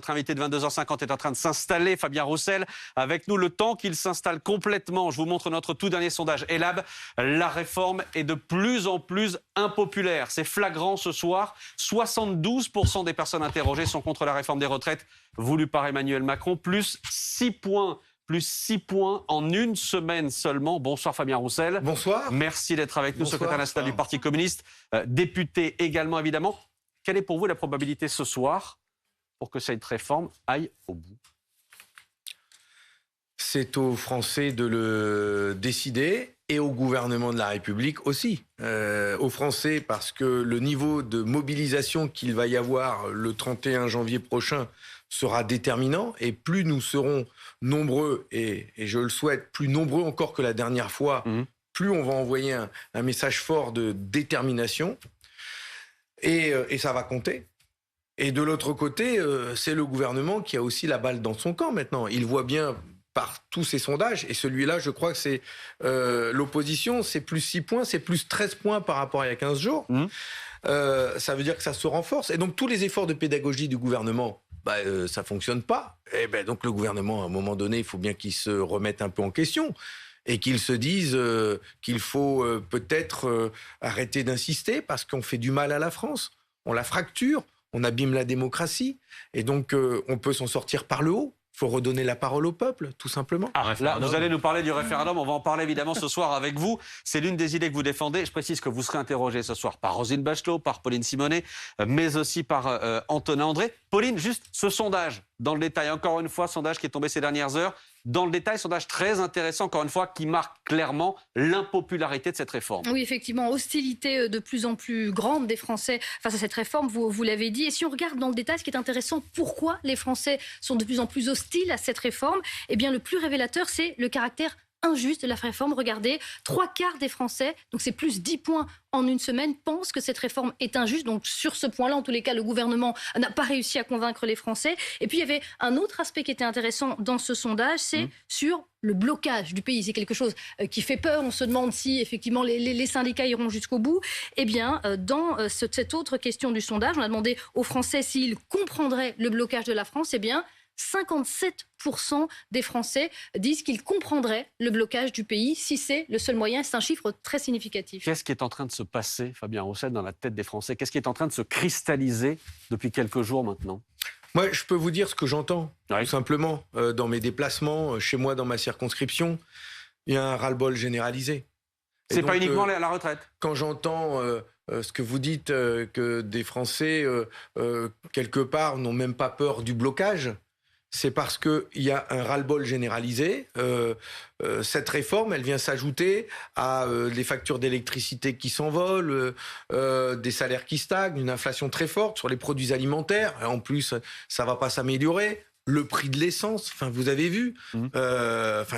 Notre invité de 22h50 est en train de s'installer, Fabien Roussel, avec nous le temps qu'il s'installe complètement. Je vous montre notre tout dernier sondage Elab. La réforme est de plus en plus impopulaire. C'est flagrant ce soir. 72% des personnes interrogées sont contre la réforme des retraites voulue par Emmanuel Macron. Plus 6 points en une semaine seulement. Bonsoir Fabien Roussel. Bonsoir. Merci d'être avec nous, secrétaire national du Parti communiste, député également évidemment. Quelle est pour vous la probabilité ce soir pour que cette réforme aille au bout? C'est aux Français de le décider et au gouvernement de la République aussi. Aux Français parce que le niveau de mobilisation qu'il va y avoir le 31 janvier prochain sera déterminant et plus nous serons nombreux, et je le souhaite, plus nombreux encore que la dernière fois, plus on va envoyer un message fort de détermination et ça va compter. Et de l'autre côté, c'est le gouvernement qui a aussi la balle dans son camp maintenant. Il voit bien par tous ces sondages, et celui-là, je crois que c'est l'opposition, c'est plus 6 points, c'est plus 13 points par rapport à il y a 15 jours. Ça veut dire que ça se renforce. Et donc tous les efforts de pédagogie du gouvernement, ça ne fonctionne pas. Et donc le gouvernement, à un moment donné, il faut bien qu'il se remette un peu en question et qu'il se dise qu'il faut peut-être arrêter d'insister parce qu'on fait du mal à la France. On la fracture. On abîme la démocratie et donc on peut s'en sortir par le haut. Il faut redonner la parole au peuple, tout simplement. Là, vous allez nous parler du référendum. On va en parler évidemment ce soir avec vous. C'est l'une des idées que vous défendez. Je précise que vous serez interrogé ce soir par Roselyne Bachelot, par Pauline Simonet, mais aussi par Antonin André. Pauline, juste ce sondage dans le détail. Encore une fois, sondage qui est tombé ces dernières heures. Dans le détail, sondage très intéressant, encore une fois, qui marque clairement l'impopularité de cette réforme. Oui, effectivement, hostilité de plus en plus grande des Français face à cette réforme, vous l'avez dit. Et si on regarde dans le détail, ce qui est intéressant, pourquoi les Français sont de plus en plus hostiles à cette réforme, eh bien, le plus révélateur, c'est le caractère injuste de la réforme. Regardez, 3/4 des Français, donc c'est plus 10 points en une semaine, pensent que cette réforme est injuste. Donc sur ce point-là, en tous les cas, le gouvernement n'a pas réussi à convaincre les Français. Et puis il y avait un autre aspect qui était intéressant dans ce sondage, c'est sur le blocage du pays. C'est quelque chose qui fait peur. On se demande si effectivement les syndicats iront jusqu'au bout. Eh bien, dans cette autre question du sondage, on a demandé aux Français s'ils comprendraient le blocage de la France. Eh bien, 57% des Français disent qu'ils comprendraient le blocage du pays si c'est le seul moyen. C'est un chiffre très significatif. Qu'est-ce qui est en train de se passer, Fabien Roussel, dans la tête des Français? Qu'est-ce qui est en train de se cristalliser depuis quelques jours maintenant? Moi, je peux vous dire ce que j'entends, tout simplement. Dans mes déplacements, chez moi, dans ma circonscription, il y a un ras-le-bol généralisé. C'est pas uniquement la retraite. Quand j'entends ce que vous dites, que des Français, quelque part, n'ont même pas peur du blocage, c'est parce qu'il y a un ras-le-bol généralisé. Cette réforme, elle vient s'ajouter à les factures d'électricité qui s'envolent, des salaires qui stagnent, une inflation très forte sur les produits alimentaires. Et en plus, ça ne va pas s'améliorer. Le prix de l'essence, vous avez vu,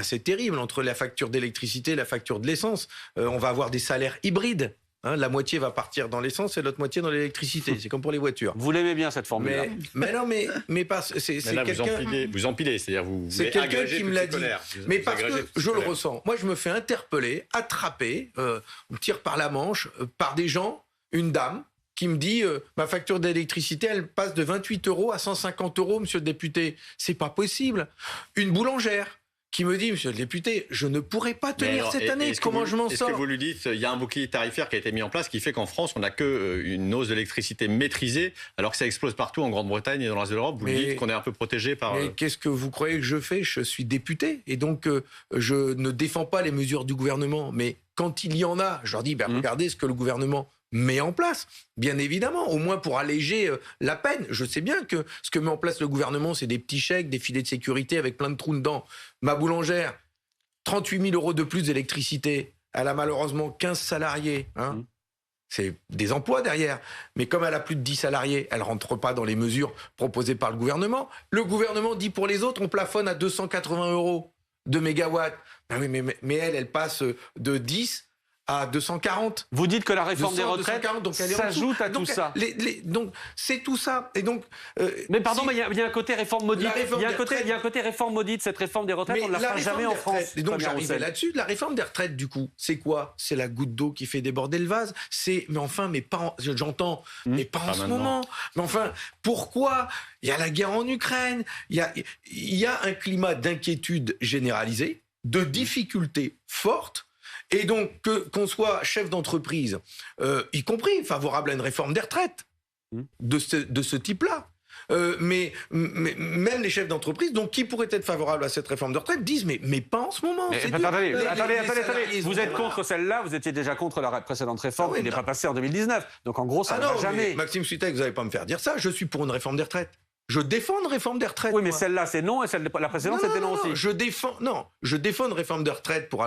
c'est terrible entre la facture d'électricité et la facture de l'essence. On va avoir des salaires hybrides. La moitié va partir dans l'essence et l'autre moitié dans l'électricité. C'est comme pour les voitures. Vous l'aimez bien cette formule-là. Mais pas. C'est là, quelqu'un. Vous empilez, c'est-à-dire vous. C'est quelqu'un qui me l'a dit. Mais parce que je le colère. ressens. Moi, je me fais interpeller, attraper, on me tire par la manche par des gens, une dame qui me dit ma facture d'électricité, elle passe de 28 € à 150 €, monsieur le député. C'est pas possible. Une boulangère qui me dit, monsieur le député, je ne pourrai pas tenir cette année. Comment je m'en sors? Est-ce que vous lui dites, il y a un bouclier tarifaire qui a été mis en place qui fait qu'en France, on n'a qu'une hausse d'électricité maîtrisée, alors que ça explose partout en Grande-Bretagne et dans le reste de l'Europe. Vous lui dites qu'on est un peu protégé par... Mais qu'est-ce que vous croyez que je fais? Je suis député et donc je ne défends pas les mesures du gouvernement. Mais quand il y en a, je leur dis, regardez ce que le gouvernement met en place, bien évidemment, au moins pour alléger la peine. Je sais bien que ce que met en place le gouvernement, c'est des petits chèques, des filets de sécurité avec plein de trous dedans. Ma boulangère, 38 000 € de plus d'électricité. Elle a malheureusement 15 salariés. C'est des emplois derrière. Mais comme elle a plus de 10 salariés, elle ne rentre pas dans les mesures proposées par le gouvernement. Le gouvernement dit pour les autres, on plafonne à 280 € de mégawatts. Oui, mais elle passe de 10 à 240. Vous dites que la réforme des retraites 240, s'ajoute à tout ça. Donc c'est tout ça. Et donc, mais pardon, mais il y a un côté réforme maudite. Il y a un côté réforme maudite. Cette réforme des retraites, on ne la fera jamais en France. Et donc j'arrivais là-dessus. La réforme des retraites, du coup, c'est quoi? C'est la goutte d'eau qui fait déborder le vase. J'entends, mais pas en ce moment. Mais enfin, pourquoi? Il y a la guerre en Ukraine. Il y a un climat d'inquiétude généralisée, de difficultés fortes. Et donc, qu'on soit chef d'entreprise, y compris favorable à une réforme des retraites de ce type-là, mais même les chefs d'entreprise, donc qui pourraient être favorables à cette réforme de retraite, disent mais pas en ce moment. Attendez. Vous êtes contre celle-là, vous étiez déjà contre la précédente réforme qui n'est pas passée en 2019. Donc en gros, ça ne va jamais. Maxime Sutek, vous n'allez pas me faire dire ça. Je suis pour une réforme des retraites. Je défends une réforme des retraites. Oui, mais celle-là, c'est non, et la précédente, c'était non aussi. Je défends une réforme des retraites pour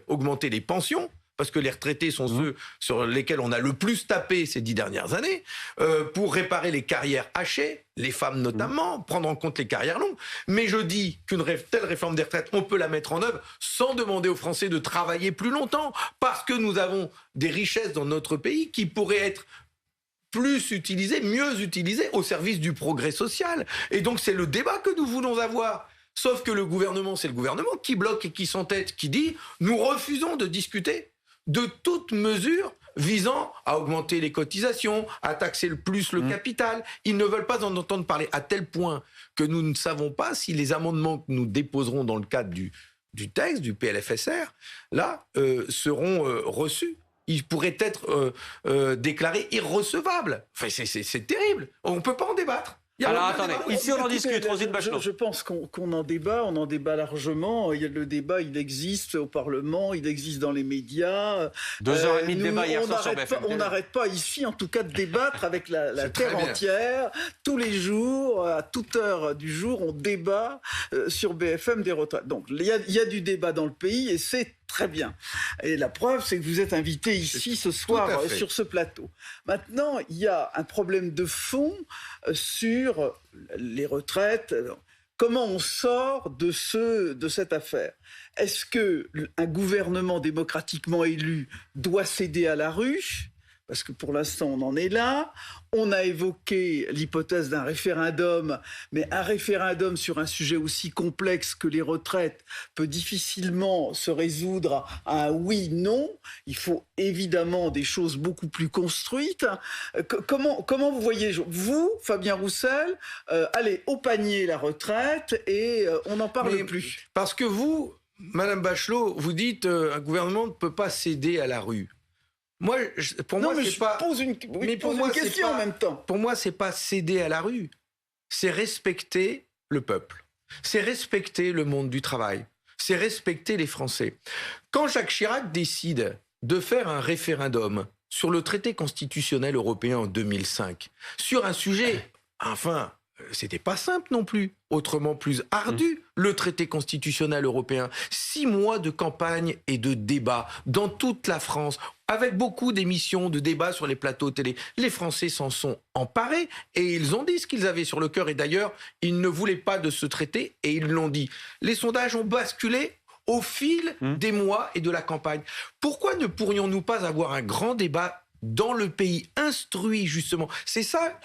augmenter les pensions, parce que les retraités sont ceux sur lesquels on a le plus tapé ces 10 dernières années, pour réparer les carrières hachées, les femmes notamment, prendre en compte les carrières longues. Mais je dis qu'une telle réforme des retraites, on peut la mettre en œuvre sans demander aux Français de travailler plus longtemps, parce que nous avons des richesses dans notre pays qui pourraient être plus utilisé, mieux utilisé au service du progrès social. Et donc c'est le débat que nous voulons avoir. Sauf que le gouvernement, c'est le gouvernement qui bloque et qui s'entête, qui dit « nous refusons de discuter de toute mesure visant à augmenter les cotisations, à taxer le capital ». Ils ne veulent pas en entendre parler, à tel point que nous ne savons pas si les amendements que nous déposerons dans le cadre du texte, du PLFSR, là, seront reçus. Il pourrait être déclaré irrecevable. Enfin, c'est terrible. On ne peut pas en débattre. Alors attendez, ici on en discute, Roselyne Bachelot. Je pense qu'on en débat largement. Le débat, il existe au Parlement, il existe dans les médias. 2h30 de débat hier soir sur BFM. On n'arrête pas ici, en tout cas, de débattre avec la terre entière. Tous les jours, à toute heure du jour, on débat sur BFM des retraites. Donc il y a du débat dans le pays et c'est très bien. Et la preuve, c'est que vous êtes invité ici ce soir sur ce plateau. Maintenant, il y a un problème de fond sur les retraites. Comment on sort de cette affaire? Est-ce qu'un gouvernement démocratiquement élu doit céder à la rue? Parce que pour l'instant, on en est là. On a évoqué l'hypothèse d'un référendum, mais un référendum sur un sujet aussi complexe que les retraites peut difficilement se résoudre à un oui-non. Il faut évidemment des choses beaucoup plus construites. Comment vous voyez, vous, Fabien Roussel, allez au panier la retraite et on n'en parle plus? Parce que vous, Madame Bachelot, vous dites un gouvernement ne peut pas céder à la rue. Moi, pour moi, c'est pas. Pose une question en même temps. Pour moi, c'est pas céder à la rue. C'est respecter le peuple. C'est respecter le monde du travail. C'est respecter les Français. Quand Jacques Chirac décide de faire un référendum sur le traité constitutionnel européen en 2005, sur un sujet, enfin, c'était pas simple non plus, autrement plus ardu, le traité constitutionnel européen. 6 mois de campagne et de débat dans toute la France, avec beaucoup d'émissions, de débats sur les plateaux télé. Les Français s'en sont emparés et ils ont dit ce qu'ils avaient sur le cœur. Et d'ailleurs, ils ne voulaient pas de ce traité et ils l'ont dit. Les sondages ont basculé au fil des mois et de la campagne. Pourquoi ne pourrions-nous pas avoir un grand débat dans le pays, instruit justement? C'est ça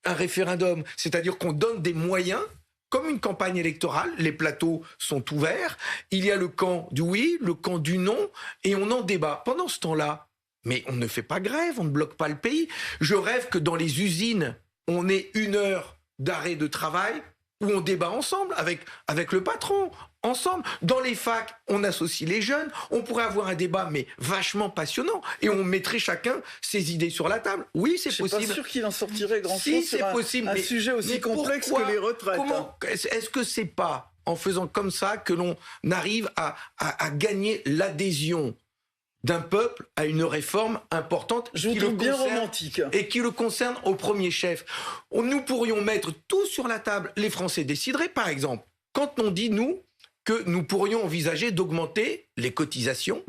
un référendum, c'est-à-dire qu'on donne des moyens, comme une campagne électorale, les plateaux sont ouverts, il y a le camp du oui, le camp du non, et on en débat. Pendant ce temps-là, mais on ne fait pas grève, on ne bloque pas le pays. Je rêve que dans les usines, on ait 1 heure d'arrêt de travail où on débat ensemble, avec le patron, ensemble. Dans les facs, on associe les jeunes, on pourrait avoir un débat, mais vachement passionnant, et on mettrait chacun ses idées sur la table. Oui, c'est possible. Je suis pas sûr qu'il en sortirait grand-chose sur un sujet aussi complexe que les retraites. Est-ce que c'est pas en faisant comme ça que l'on arrive à gagner l'adhésion d'un peuple à une réforme importante romantique et qui le concerne au premier chef? Nous pourrions mettre tout sur la table. Les Français décideraient, par exemple, quand on dit, nous, que nous pourrions envisager d'augmenter les cotisations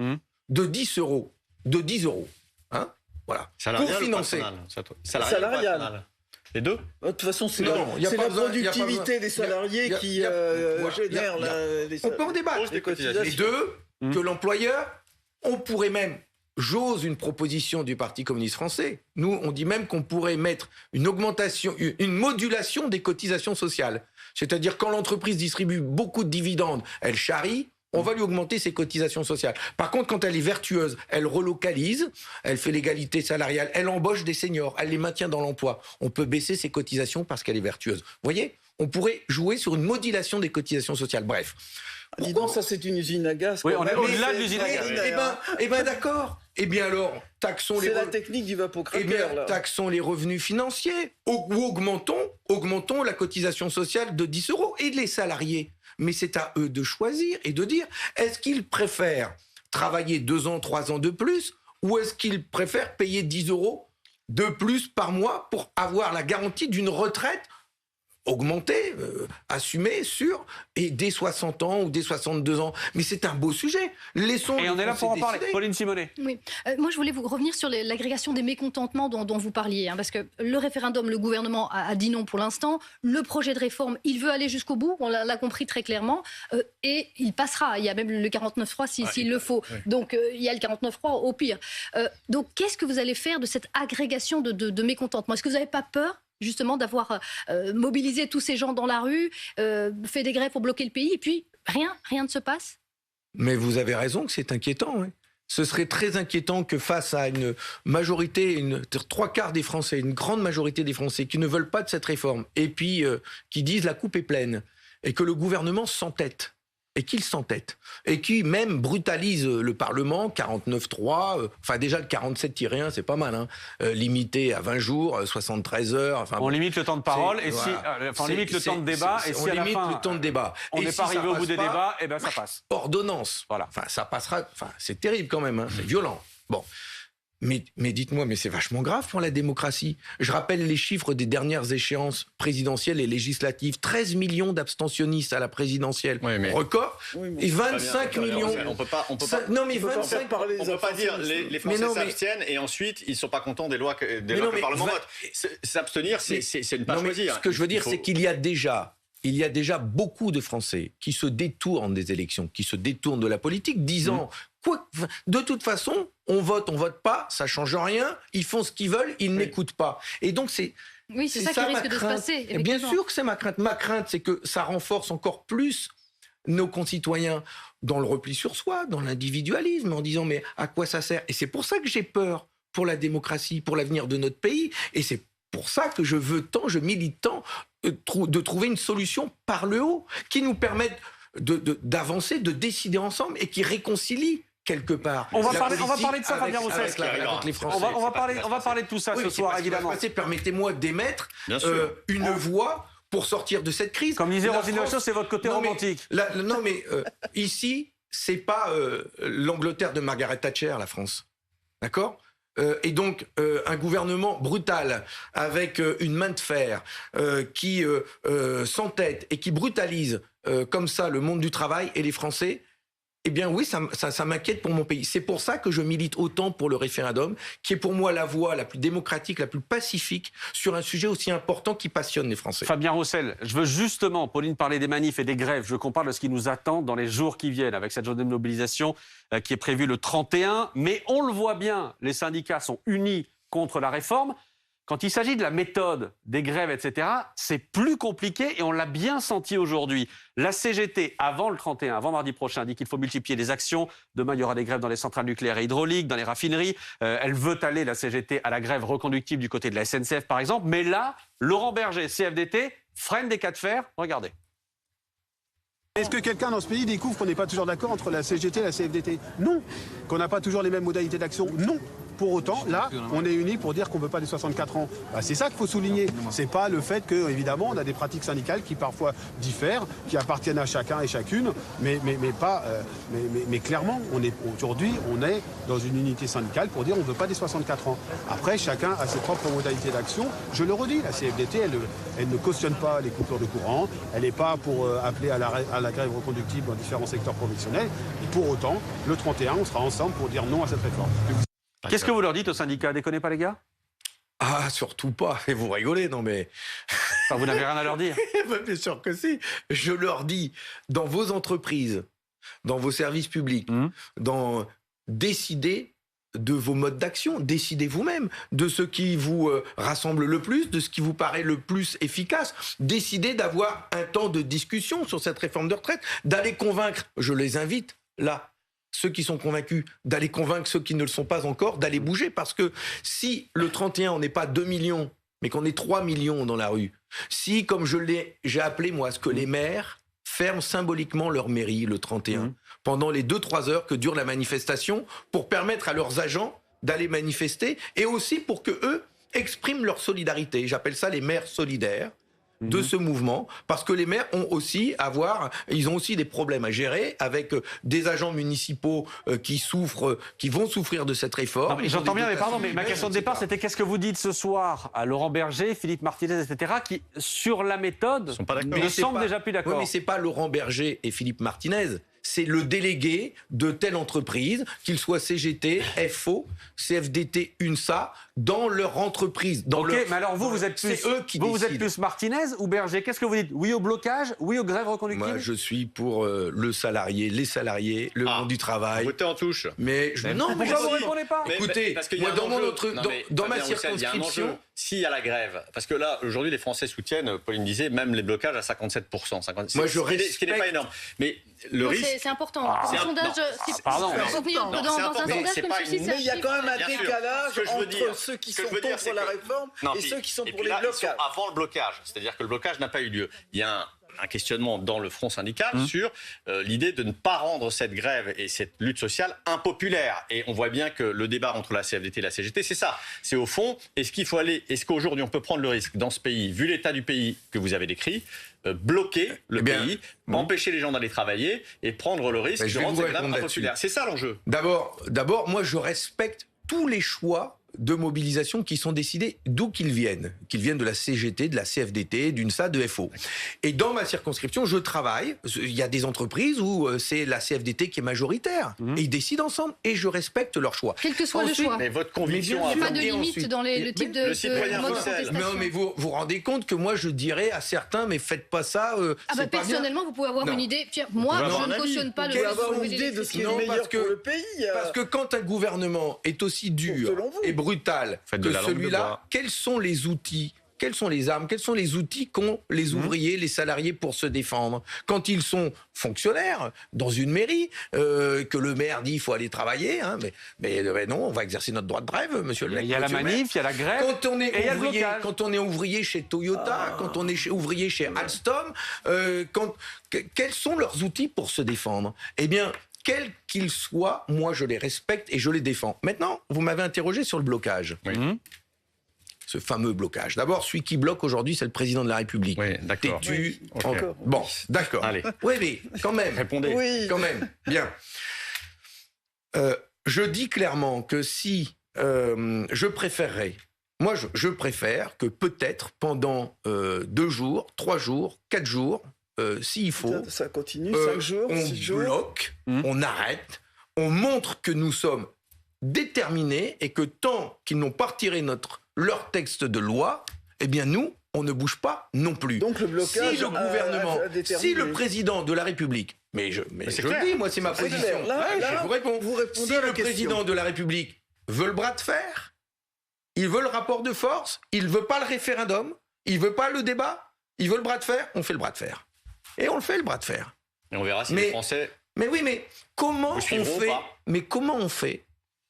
de 10 euros. De 10 euros. Hein, voilà. Salarial pour financer. Salarial. Les deux? De toute façon, c'est la productivité des salariés qui génère les... On peut en débattre. Les deux, que l'employeur, on pourrait même j'ose une proposition du Parti communiste français. Nous, on dit même qu'on pourrait mettre une modulation des cotisations sociales. C'est-à-dire quand l'entreprise distribue beaucoup de dividendes, elle charrie, on va lui augmenter ses cotisations sociales. Par contre, quand elle est vertueuse, elle relocalise, elle fait l'égalité salariale, elle embauche des seniors, elle les maintient dans l'emploi. On peut baisser ses cotisations parce qu'elle est vertueuse. Vous voyez ? On pourrait jouer sur une modulation des cotisations sociales. Bref. Dis donc, ça c'est une usine à gaz. Oui, quand on est même. au-delà de l'usine à gaz. Eh ben d'accord. Eh bien alors, taxons les... C'est la technique du vapocraqueur, là. Taxons les revenus financiers ou augmentons la cotisation sociale de 10 € et les salariés. Mais c'est à eux de choisir et de dire, est-ce qu'ils préfèrent travailler 2 ans, 3 ans de plus ou est-ce qu'ils préfèrent payer 10 € de plus par mois pour avoir la garantie d'une retraite augmenter, assumer et dès 60 ans ou dès 62 ans. Mais c'est un beau sujet. Laissons. Et on est là pour en parler. Pauline Simonet. Oui. Moi, je voulais vous revenir sur l'agrégation des mécontentements dont vous parliez. Parce que le référendum, le gouvernement a dit non pour l'instant. Le projet de réforme, il veut aller jusqu'au bout. On l'a compris très clairement. Et il passera. Il y a même le 49.3 s'il le faut. Ouais. Donc, il y a le 49.3 au pire. Donc, qu'est-ce que vous allez faire de cette agrégation de mécontentement ? Est-ce que vous n'avez pas peur justement d'avoir mobilisé tous ces gens dans la rue, fait des grèves pour bloquer le pays, et puis rien ne se passe? Mais vous avez raison que c'est inquiétant. Hein. Ce serait très inquiétant que face à une majorité, 3/4 des Français, une grande majorité des Français qui ne veulent pas de cette réforme, et puis qui disent la coupe est pleine, et que le gouvernement s'entête. Et qu'il s'entête, et qui même brutalise le Parlement, 49.3, enfin déjà le 47-1, c'est pas mal, hein, limité à 20 jours, 73 heures. Enfin, on limite le temps de parole, et si, on limite le temps de débat, et si à la fin, le temps de débat. On n'est pas arrivé au bout des débats, et ben ça passe. Ordonnance, voilà. Enfin, ça passera. Enfin, c'est terrible quand même, hein, c'est violent. Bon. Mais dites-moi, mais c'est vachement grave pour la démocratie. Je rappelle les chiffres des dernières échéances présidentielles et législatives. 13 millions d'abstentionnistes à la présidentielle. Oui, mais... Record. Oui, mais... Et 25 millions... On peut pas non, mais 25... On peut pas dire les Français s'abstiennent et ensuite ils sont pas contents des lois que le Parlement vote. S'abstenir, c'est ne pas choisir. Ce que je veux dire, c'est qu'il y a déjà beaucoup de Français qui se détournent des élections, qui se détournent de la politique, disant de toute façon, on vote pas, ça change rien, ils font ce qu'ils veulent, ils n'écoutent pas. Et donc c'est ça qui risque de se passer. Et bien sûr que c'est ma crainte. Ma crainte, c'est que ça renforce encore plus nos concitoyens dans le repli sur soi, dans l'individualisme, en disant mais à quoi ça sert? Et c'est pour ça que j'ai peur pour la démocratie, pour l'avenir de notre pays. Et c'est pour ça que je milite tant de trouver une solution par le haut qui nous permette d'avancer, de décider ensemble et qui réconcilie quelque part. On va parler de ça, Fabien Roussel. On va parler de tout ça ce soir, évidemment. Permettez-moi d'émettre une voix pour sortir de cette crise. Comme disait Roselyne Bachelot, c'est votre côté romantique. Ici, c'est pas l'Angleterre de Margaret Thatcher, la France. D'accord ? Et donc, un gouvernement brutal, avec une main de fer, qui s'entête et qui brutalise comme ça le monde du travail et les Français, eh bien oui, ça m'inquiète pour mon pays. C'est pour ça que je milite autant pour le référendum, qui est pour moi la voie la plus démocratique, la plus pacifique, sur un sujet aussi important qui passionne les Français. Fabien Roussel, je veux justement, Pauline parlait des manifs et des grèves, je veux qu'on parle de ce qui nous attend dans les jours qui viennent, avec cette journée de mobilisation qui est prévue le 31. Mais on le voit bien, les syndicats sont unis contre la réforme. Quand il s'agit de la méthode, des grèves, etc., c'est plus compliqué et on l'a bien senti aujourd'hui. La CGT, avant le 31, avant mardi prochain, dit qu'il faut multiplier les actions. Demain, il y aura des grèves dans les centrales nucléaires et hydrauliques, dans les raffineries. Elle veut aller, la CGT, à la grève reconductible du côté de la SNCF, par exemple. Mais là, Laurent Berger, CFDT, freine des cas de fer. Regardez. Est-ce que quelqu'un dans ce pays découvre qu'on n'est pas toujours d'accord entre la CGT et la CFDT? Non. Qu'on n'a pas toujours les mêmes modalités d'action? Non. Pour autant, là, on est unis pour dire qu'on ne veut pas les 64 ans. Bah, c'est ça qu'il faut souligner. C'est pas le fait que, évidemment, on a des pratiques syndicales qui parfois diffèrent, qui appartiennent à chacun et chacune, mais clairement, aujourd'hui, on est dans une unité syndicale pour dire qu'on ne veut pas des 64 ans. Après, chacun a ses propres modalités d'action. Je le redis, la CFDT, elle ne cautionne pas les coupures de courant, elle n'est pas pour appeler à la grève reconductible dans différents secteurs professionnels. Et pour autant, le 31, on sera ensemble pour dire non à cette réforme. Qu'est-ce que vous leur dites aux syndicats? Déconnez pas, les gars? Ah, surtout pas. Et vous rigolez, non mais... Enfin, vous n'avez rien à leur dire. Bien sûr que si. Je leur dis, dans vos entreprises, dans vos services publics, décidez de vos modes d'action. Décidez vous-même de ce qui vous rassemble le plus, de ce qui vous paraît le plus efficace. Décidez d'avoir un temps de discussion sur cette réforme de retraite, d'aller convaincre, je les invite là, ceux qui sont convaincus, d'aller convaincre ceux qui ne le sont pas encore, d'aller bouger. Parce que si le 31, on n'est pas 2 millions, mais qu'on est 3 millions dans la rue, si, comme j'ai appelé moi, ce que les maires ferment symboliquement leur mairie le 31, pendant les 2-3 heures que dure la manifestation, pour permettre à leurs agents d'aller manifester, et aussi pour que eux expriment leur solidarité. J'appelle ça les maires solidaires de ce mouvement, parce que les maires ont aussi ils ont aussi des problèmes à gérer avec des agents municipaux qui vont souffrir de cette réforme. J'entends bien, mais pardon, mais ma question de départ, c'était qu'est-ce que vous dites ce soir à Laurent Berger, Philippe Martinez, etc., qui, sur la méthode, ne semblent déjà plus d'accord. Oui, mais c'est pas Laurent Berger et Philippe Martinez. C'est le délégué de telle entreprise, qu'il soit CGT, FO, CFDT, UNSA, dans leur entreprise. Mais alors vous êtes plus Martinez ou Berger? Qu'est-ce que vous dites? Oui au blocage? Oui aux grèves reconductibles? Moi, je suis pour les salariés, le monde du travail. Votez en touche. Mais non, pourquoi vous ne répondez pas? Écoutez, moi, dans ma circonscription... S'il y a la grève, parce que là, aujourd'hui, les Français soutiennent, Pauline disait, même les blocages à 57%. Moi, je respecte... Ce qui n'est pas énorme. Mais le risque... C'est important. Dans un sondage, mais il y a quand même un décalage entre ceux qui sont contre la réforme et ceux qui sont pour les blocages. Ils sont avant le blocage. C'est-à-dire que le blocage n'a pas eu lieu. Il y a un questionnement dans le front syndical sur l'idée de ne pas rendre cette grève et cette lutte sociale impopulaire. Et on voit bien que le débat entre la CFDT et la CGT, c'est ça. C'est au fond, est-ce qu'aujourd'hui on peut prendre le risque dans ce pays, vu l'état du pays que vous avez décrit, bloquer le pays, empêcher les gens d'aller travailler et prendre le risque de rendre cette grève impopulaire. C'est ça l'enjeu. D'abord, moi je respecte tous les choix de mobilisation qui sont décidés d'où qu'ils viennent de la CGT, de la CFDT, d'UNSA, de FO. Et dans ma circonscription, je travaille, il y a des entreprises où c'est la CFDT qui est majoritaire, et ils décident ensemble, et je respecte leur choix. Quel que soit le choix. Mais votre conviction... Il n'y a pas de limite dans le type de mode de contestation. Mais vous vous rendez compte que moi, je dirais à certains, mais faites pas ça, personnellement, vous pouvez avoir une idée. Moi, je ne cautionne pas le avoir une idée de ce qui est le meilleur pour le pays. Parce que quand un gouvernement est aussi dur et brutal que celui-là, quels sont les outils, quelles sont les armes, quels sont les outils qu'ont les ouvriers, les salariés pour se défendre? Quand ils sont fonctionnaires dans une mairie, que le maire dit qu'il faut aller travailler, mais non, on va exercer notre droit de grève, monsieur le maire. Il y a la manif, il y a la grève, quand on est ouvrier chez Toyota, quand on est ouvrier chez Alstom, quels sont leurs outils pour se défendre? Eh bien, quels qu'ils soient, moi je les respecte et je les défends. Maintenant, vous m'avez interrogé sur le blocage. Oui. Ce fameux blocage. D'abord, celui qui bloque aujourd'hui, c'est le président de la République. Oui, d'accord. Têtu. Okay. Bon, d'accord. Allez. Oui, mais quand même. Répondez. Oui. Quand même. Bien. Je dis clairement que si je préférerais, moi je préfère que peut-être pendant 2 jours, 3 jours, 4 jours, s'il faut, ça continue, 5 jours, 6 jours. On bloque, on arrête, on montre que nous sommes déterminés et que tant qu'ils n'ont pas retiré leur texte de loi, eh bien nous, on ne bouge pas non plus. Donc le blocage, si le gouvernement, si le président de la République, mais je le dis, moi c'est ma position, je vous réponds, si le président de la République veut le bras de fer, il veut le rapport de force, il veut pas le référendum, il veut pas le débat, il veut le bras de fer, on fait le bras de fer. Et on le fait, le bras de fer. Et on verra si les Français... Mais oui, mais comment on fait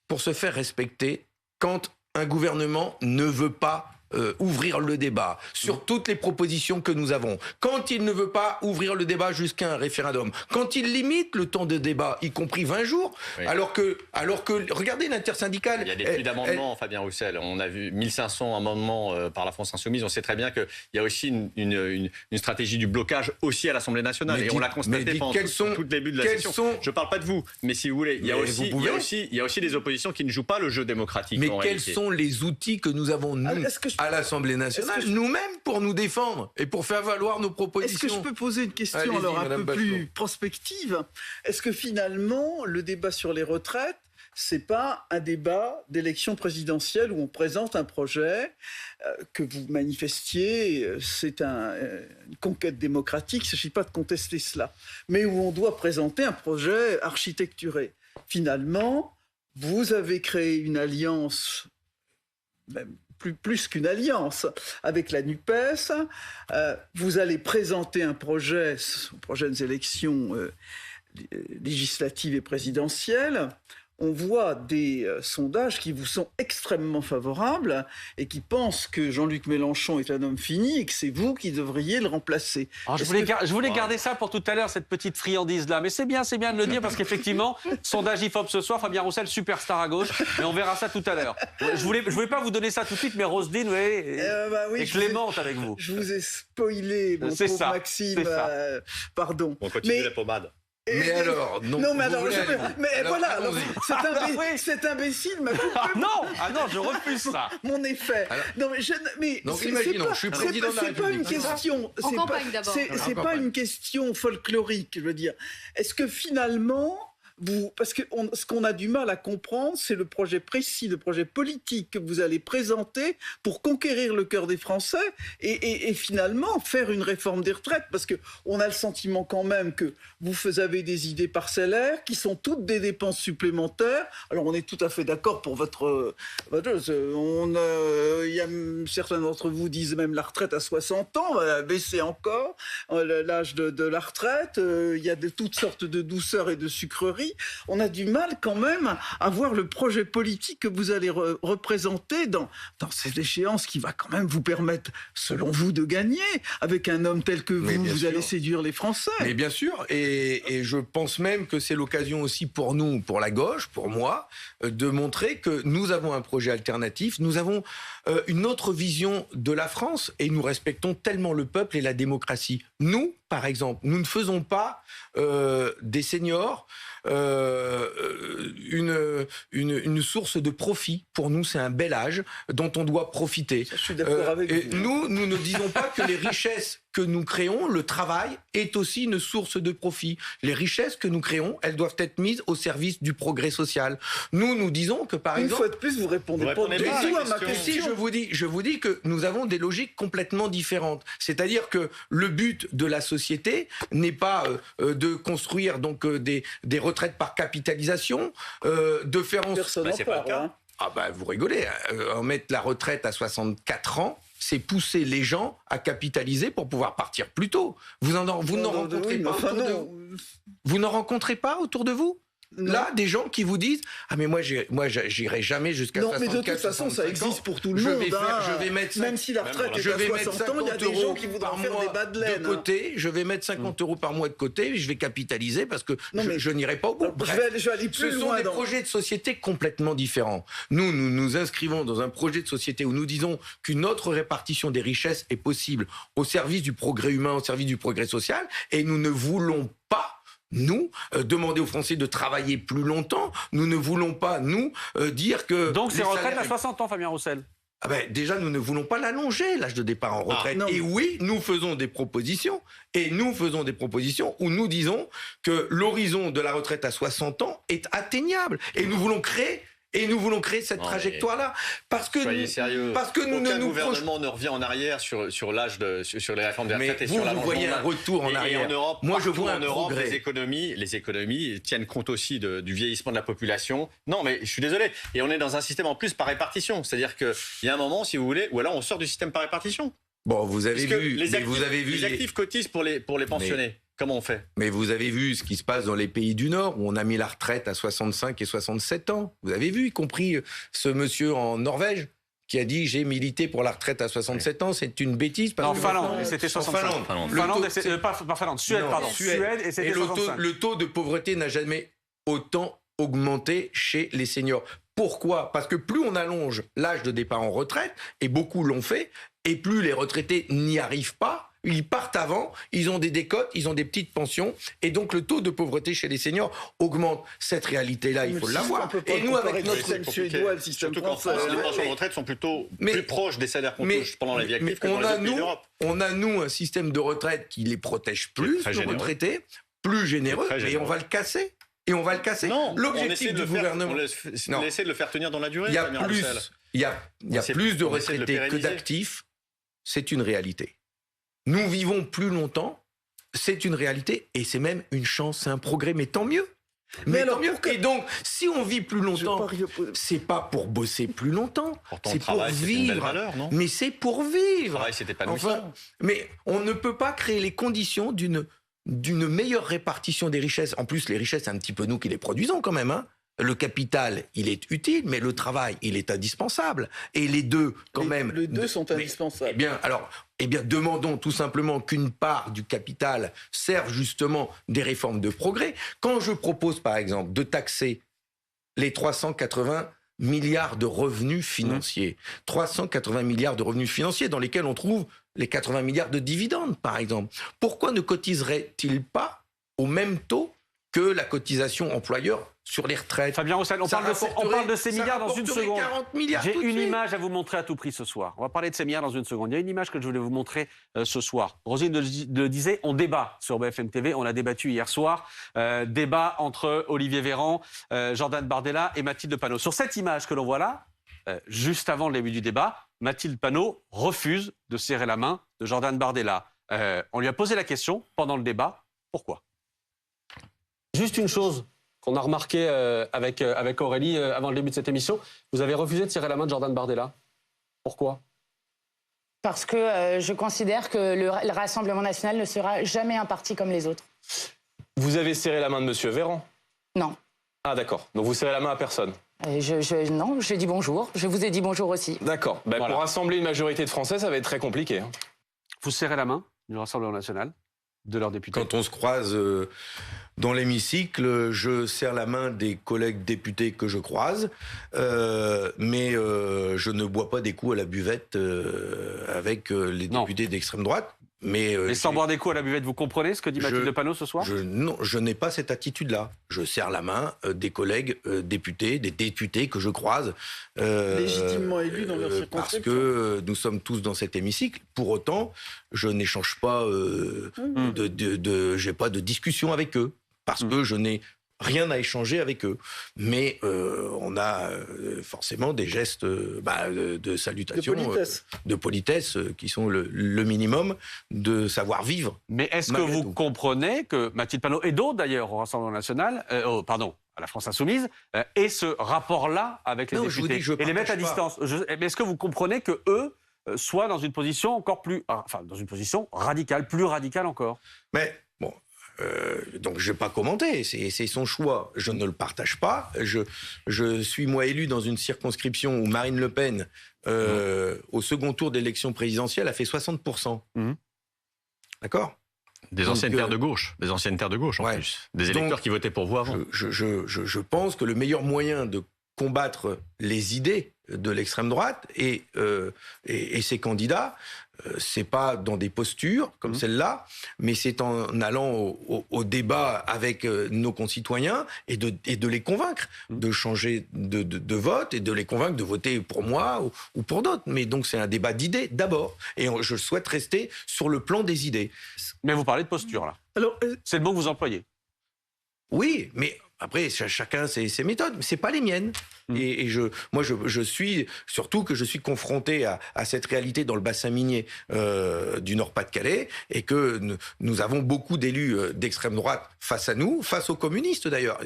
pour se faire respecter quand un gouvernement ne veut pas ouvrir le débat sur toutes les propositions que nous avons, quand il ne veut pas ouvrir le débat jusqu'à un référendum, quand il limite le temps de débat, y compris 20 jours, alors que regardez l'intersyndicale... Il y a des flux d'amendements, Fabien Roussel. On a vu 1500 amendements par la France Insoumise. On sait très bien qu'il y a aussi une stratégie du blocage aussi à l'Assemblée nationale. Et on l'a constaté pendant tout le début de la session. Je ne parle pas de vous, mais si vous voulez, il y a aussi des oppositions qui ne jouent pas le jeu démocratique. Mais quels sont les outils que nous avons, nous, à l'Assemblée nationale, nous-mêmes, pour nous défendre et pour faire valoir nos propositions? Est-ce que je peux poser une question alors un peu plus prospective? Est-ce que finalement, le débat sur les retraites, c'est pas un débat d'élection présidentielle où on présente un projet que vous manifestiez, c'est une conquête démocratique, il ne s'agit pas de contester cela, mais où on doit présenter un projet architecturé. Finalement, vous avez créé une alliance, même plus qu'une alliance, avec la NUPES. Vous allez présenter un projet aux prochaines élections législatives et présidentielles. On voit des sondages qui vous sont extrêmement favorables et qui pensent que Jean-Luc Mélenchon est un homme fini et que c'est vous qui devriez le remplacer. Alors, je voulais garder ça pour tout à l'heure, cette petite friandise-là. Mais c'est bien de le dire parce qu'effectivement, sondage IFOP ce soir, Fabien Roussel, superstar à gauche. Mais on verra ça tout à l'heure. Je voulais pas vous donner ça tout de suite, mais Roselyne est clémente avec vous. Je vous ai spoilé, mon pauvre Maxime. Pardon. On continue la pommade. Mais alors, cet imbécile m'a coupé. Ah non, je refuse ça. Mon effet. Alors, donc imaginons, je suis président de la République. C'est pas une question. En campagne d'abord. C'est pas une question folklorique, je veux dire. Est-ce que finalement, parce que ce qu'on a du mal à comprendre, c'est le projet précis, le projet politique que vous allez présenter pour conquérir le cœur des Français et finalement faire une réforme des retraites. Parce qu'on a le sentiment quand même que vous avez des idées parcellaires qui sont toutes des dépenses supplémentaires. Alors on est tout à fait d'accord pour votre certains d'entre vous disent même la retraite à 60 ans, on va baisser encore l'âge de la retraite. Il y a toutes sortes de douceurs et de sucreries. On a du mal quand même à voir le projet politique que vous allez représenter dans cette échéance qui va quand même vous permettre, selon vous, de gagner. Avec un homme tel que vous allez séduire les Français. Mais bien sûr, et je pense même que c'est l'occasion aussi pour nous, pour la gauche, pour moi, de montrer que nous avons un projet alternatif, nous avons une autre vision de la France et nous respectons tellement le peuple et la démocratie. Nous, par exemple, nous ne faisons pas des seniors une source de profit. Pour nous, c'est un bel âge dont on doit profiter. Je suis d'accord avec vous. Nous ne disons pas que les richesses que nous créons, le travail, est aussi une source de profit. Les richesses que nous créons, elles doivent être mises au service du progrès social. Nous disons que, par exemple... Une fois de plus, vous répondez pas du tout à ma question. Si, je vous dis que nous avons des logiques complètement différentes. C'est-à-dire que le but de la société n'est pas de construire donc des retraites par capitalisation, de faire en... Personne n'en parle, hein. Ah ben, vous rigolez. En mettre la retraite à 64 ans, c'est pousser les gens à capitaliser pour pouvoir partir plus tôt. Vous n'en rencontrez pas autour de vous. Vous n'en rencontrez pas autour de vous ? Non. Là, des gens qui vous disent « Ah mais moi j'irai jamais jusqu'à 64, 65 ans. » Non, mais de toute façon, ça existe pour tout le monde. Je vais mettre même si la retraite est à 60 ans, il y a des gens qui voudront faire des bas de laine. De côté, je vais mettre 50 € par mois de côté, et je vais capitaliser parce que je n'irai pas au bout. Bref, je vais aller plus loin. Ce sont des projets de société complètement différents. Nous nous inscrivons dans un projet de société où nous disons qu'une autre répartition des richesses est possible au service du progrès humain, au service du progrès social, et nous ne voulons pas demander aux Français de travailler plus longtemps. Nous ne voulons pas, dire que... Donc c'est retraite à 60 ans, Fabien Roussel. Ah ben, déjà, nous ne voulons pas l'allonger, l'âge de départ en retraite. Et oui, nous faisons des propositions. Et nous faisons des propositions où nous disons que l'horizon de la retraite à 60 ans est atteignable. Et nous voulons créer... cette trajectoire-là. Soyez sérieux. Parce que nous Aucun gouvernement ne revient en arrière sur l'âge sur les réformes des retraites et sur vous voyez un retour en arrière. Et en Europe, moi je vois en Europe, progrès. les économies tiennent compte aussi du vieillissement de la population. Non, mais je suis désolé. Et on est dans un système en plus par répartition. C'est-à-dire qu'il y a un moment, si vous voulez, ou alors on sort du système par répartition. Bon, vous avez vu. Les actifs cotisent pour les pensionnés. Comment on fait ? Mais vous avez vu ce qui se passe dans les pays du Nord, où on a mis la retraite à 65 et 67 ans. Vous avez vu, y compris ce monsieur en Norvège, qui a dit « j'ai milité pour la retraite à 67 ans », c'est une bêtise. En Finlande, c'était 65. Suède, et c'était 65. Le taux de pauvreté n'a jamais autant augmenté chez les seniors. Pourquoi ? Parce que plus on allonge l'âge de départ en retraite, et beaucoup l'ont fait, et plus les retraités n'y arrivent pas, ils partent avant, ils ont des décotes, ils ont des petites pensions, et donc le taux de pauvreté chez les seniors augmente. Cette réalité-là, il faut l'avoir. Et nous, avec notre système suédois, le système français, les pensions de retraite sont plutôt plus proches des salaires qu'on touche pendant la vie active que dans les autres pays d'Europe. On a, nous, un système de retraite qui les protège plus, nos retraités, plus généreux, et on va le casser. Et on va le casser. Non, l'objectif du gouvernement. On essaie de le faire tenir dans la durée. Il y a plus de retraités que d'actifs. C'est une réalité. Nous vivons plus longtemps. C'est une réalité. Et c'est même une chance, c'est un progrès. Mais tant mieux. Mais alors, tant mieux. pourquoi- Et donc, si on vit plus Je vais longtemps, pas répondre. c'est pas pour bosser plus longtemps. Pourtant, C'est le travail, pour c'est une belle vivre. valeur, non? Mais c'est pour Le vivre. travail, c'est épanouissant. Enfin, mais on ne peut pas créer les conditions d'une meilleure répartition des richesses. En plus, les richesses, c'est un petit peu nous qui les produisons quand même. Hein. Le capital, il est utile, mais le travail, il est indispensable. Et les deux, quand même. Les deux sont mais- indispensables. Eh bien, demandons tout simplement qu'une part du capital serve justement des réformes de progrès. Quand je propose, par exemple, de taxer les 380 milliards de revenus financiers, 380 milliards de revenus financiers dans lesquels on trouve les 80 milliards de dividendes, par exemple, pourquoi ne cotiserait-il pas au même taux que la cotisation employeur sur les retraites? Fabien Roussel, on parle de ces milliards dans une seconde. 40 milliards J'ai tout de une suite. image à vous montrer à tout prix ce soir. On va parler de ces milliards dans une seconde. Il y a une image que je voulais vous montrer ce soir. Roselyne le disait, on débat sur BFM TV. On a débattu hier soir. Débat entre Olivier Véran, Jordan Bardella et Mathilde Panot. Sur cette image que l'on voit là, juste avant le début du débat, Mathilde Panot refuse de serrer la main de Jordan Bardella. On lui a posé la question pendant le débat. Pourquoi? Juste une chose qu'on a remarqué avec Aurélie avant le début de cette émission. Vous avez refusé de serrer la main de Jordan Bardella. Pourquoi? Parce que je considère que le Rassemblement national ne sera jamais un parti comme les autres. Vous avez serré la main de Monsieur Véran? Non. Ah d'accord, donc vous serrez la main à personne. Non, j'ai dit bonjour. Je vous ai dit bonjour aussi. D'accord, Voilà. Pour rassembler une majorité de Français, ça va être très compliqué. Hein. Vous serrez la main du Rassemblement national, de leurs députés. Quand on se croise dans l'hémicycle, je serre la main des collègues députés que je croise, mais je ne bois pas des coups à la buvette avec les Non. députés d'extrême droite. Mais Et sans boire des coups à la buvette, vous comprenez ce que dit Mathilde Panot ce soir? non, je n'ai pas cette attitude-là. Je serre la main des collègues députés, des députés que je croise. Légitimement élus dans leur Parce circonscription. que nous sommes tous dans cet hémicycle. Pour autant, je n'échange pas, j'ai pas de discussion avec eux. Parce que je n'ai rien à échanger avec eux. Mais on a forcément des gestes de salutation, de politesse qui sont le minimum de savoir-vivre. Mais est-ce que Malgré vous tout. comprenez que Mathilde Panot et d'autres d'ailleurs au Rassemblement national, à la France Insoumise, aient ce rapport-là avec les Non, je vous députés dis, je et les mettent à partage pas. distance? Mais est-ce que vous comprenez que eux soient dans une position encore plus, dans une position radicale, plus radicale encore? Mais bon, donc je ne vais pas commenter, c'est son choix. Je ne le partage pas. Je suis moi élu dans une circonscription où Marine Le Pen, au second tour d'élection présidentielle, a fait 60%. D'accord? Des anciennes terres de gauche. Des anciennes terres de gauche, en Ouais. plus. Des électeurs Donc, qui votaient pour vous avant. Je pense que le meilleur moyen de combattre les idées de l'extrême droite et ses candidats, c'est pas dans des postures comme celle-là, mais c'est en allant au débat avec nos concitoyens et de les convaincre de changer de vote et de les convaincre de voter pour moi ou pour d'autres. Mais donc c'est un débat d'idées d'abord, et je souhaite rester sur le plan des idées. Mais vous parlez de posture là. Alors, C'est le mot que vous employez. Oui, mais après, chacun ses méthodes, mais c'est pas les miennes. Et je suis, surtout que je suis confronté à cette réalité dans le bassin minier du Nord-Pas-de-Calais, et que nous avons beaucoup d'élus d'extrême droite face à nous, face aux communistes d'ailleurs.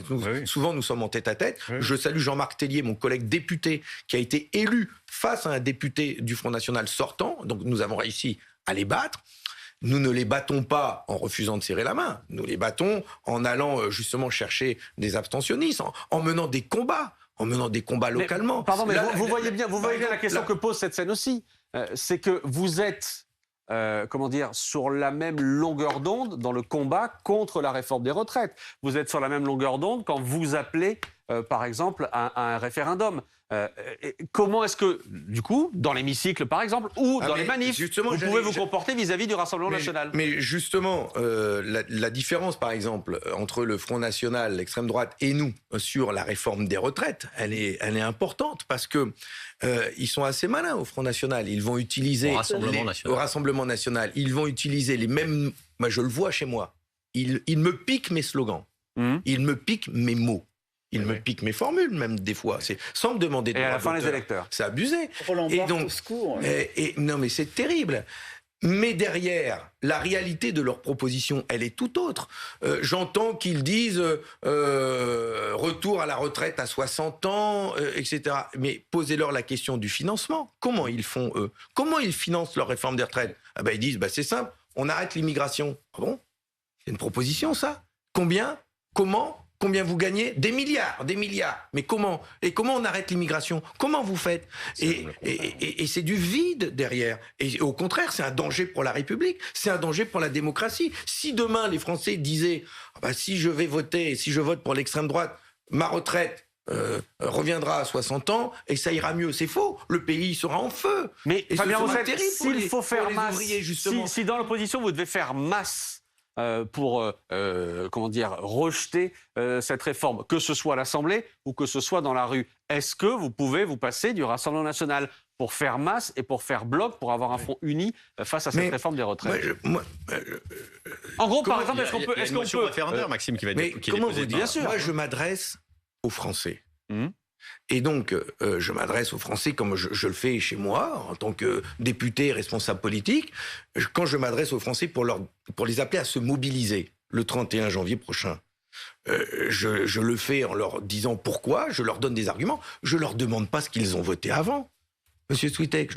Souvent, nous sommes en tête-à-tête. Je salue Jean-Marc Tellier, mon collègue député, qui a été élu face à un député du Front National sortant. Donc nous avons réussi à les battre. Nous ne les battons pas en refusant de serrer la main. Nous les battons en allant justement chercher des abstentionnistes, en menant des combats. Localement. Pardon, mais vous voyez bien la question que pose cette scène aussi. C'est que vous êtes, sur la même longueur d'onde dans le combat contre la réforme des retraites. Vous êtes sur la même longueur d'onde quand vous appelez, par exemple, à un référendum. Comment est-ce que, du coup, dans l'hémicycle, par exemple, ou dans les manifs, vous pouvez vous comporter vis-à-vis du Rassemblement national? Mais justement, la différence, par exemple, entre le Front National, l'extrême droite, et nous, sur la réforme des retraites, elle est importante, parce que ils sont assez malins au Front National. Ils vont utiliser... Au Rassemblement national. Ils vont utiliser les mêmes... Moi, je le vois chez moi. Ils me piquent mes slogans. Ils me piquent mes mots. Il me pique mes formules, même des fois. C'est sans me demander de Et à droit la fin, les d'auteur. électeurs. C'est abusé. Roland Et Barthes donc, au secours. non, mais c'est terrible. Mais derrière, la réalité de leur proposition, elle est tout autre. J'entends qu'ils disent retour à la retraite à 60 ans, etc. Mais posez-leur la question du financement. Comment ils font, eux? Comment ils financent leur réforme des retraites? Ils disent, c'est simple, on arrête l'immigration. Ah bon? C'est une proposition, ça? Combien? Comment? Combien vous gagnez? Des milliards. Mais comment? Et comment on arrête l'immigration? Comment vous faites? Et c'est du vide derrière. Et au contraire, c'est un danger pour la République. C'est un danger pour la démocratie. Si demain, les Français disaient, si je vais voter, si je vote pour l'extrême droite, ma retraite reviendra à 60 ans et ça ira mieux. C'est faux. Le pays sera en feu. Mais Fabien Roussel, s'il faut faire masse, ouvriers, justement. Si dans l'opposition, vous devez faire masse pour rejeter cette réforme, que ce soit à l'Assemblée ou que ce soit dans la rue. Est-ce que vous pouvez vous passer du Rassemblement national pour faire masse et pour faire bloc, pour avoir un front uni face à cette réforme des retraites? En gros, par exemple, est-ce qu'on peut... Il y a une motion référendaire, Maxime, qui va être comment vous dire? Bien sûr. Moi, je m'adresse aux Français. Et donc, je m'adresse aux Français comme je le fais chez moi, en tant que député responsable politique, quand je m'adresse aux Français pour les appeler à se mobiliser le 31 janvier prochain. Je le fais en leur disant pourquoi, je leur donne des arguments, je leur demande pas ce qu'ils ont voté avant. Monsieur Switek, je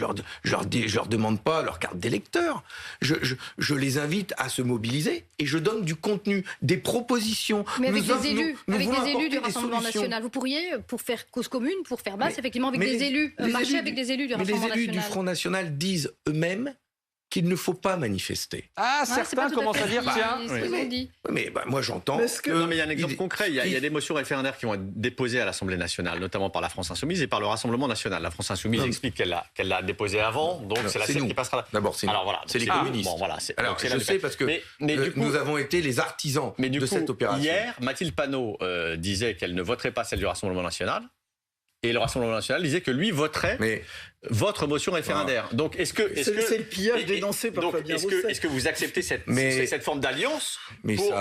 leur demande pas leur carte d'électeur. Je les invite à se mobiliser et je donne du contenu, des propositions. Mais avec des élus du Rassemblement national, vous pourriez, pour faire cause commune, pour faire masse, effectivement, avec des élus, marcher avec des élus du Rassemblement national. Mais les élus du Front National disent eux-mêmes qu'il ne faut pas manifester. Certains commencent à dire, tiens... Mais moi, j'entends... Non, mais il y a un exemple concret. Il y a des motions référendaires qui vont être déposées à l'Assemblée nationale, notamment par la France Insoumise et par le Rassemblement national. La France Insoumise explique qu'elle l'a déposée avant, donc c'est la sienne qui passera... D'abord, c'est nous. Alors, voilà, c'est les communistes. Alors, je sais, parce que nous avons été les artisans de cette opération. Hier, Mathilde Panot disait qu'elle ne voterait pas celle du Rassemblement national. Et le Rassemblement national disait que lui voterait votre motion référendaire. Donc, est-ce que c'est le pillage dénoncé par Fabien Roussel. Est-ce que vous acceptez cette forme d'alliance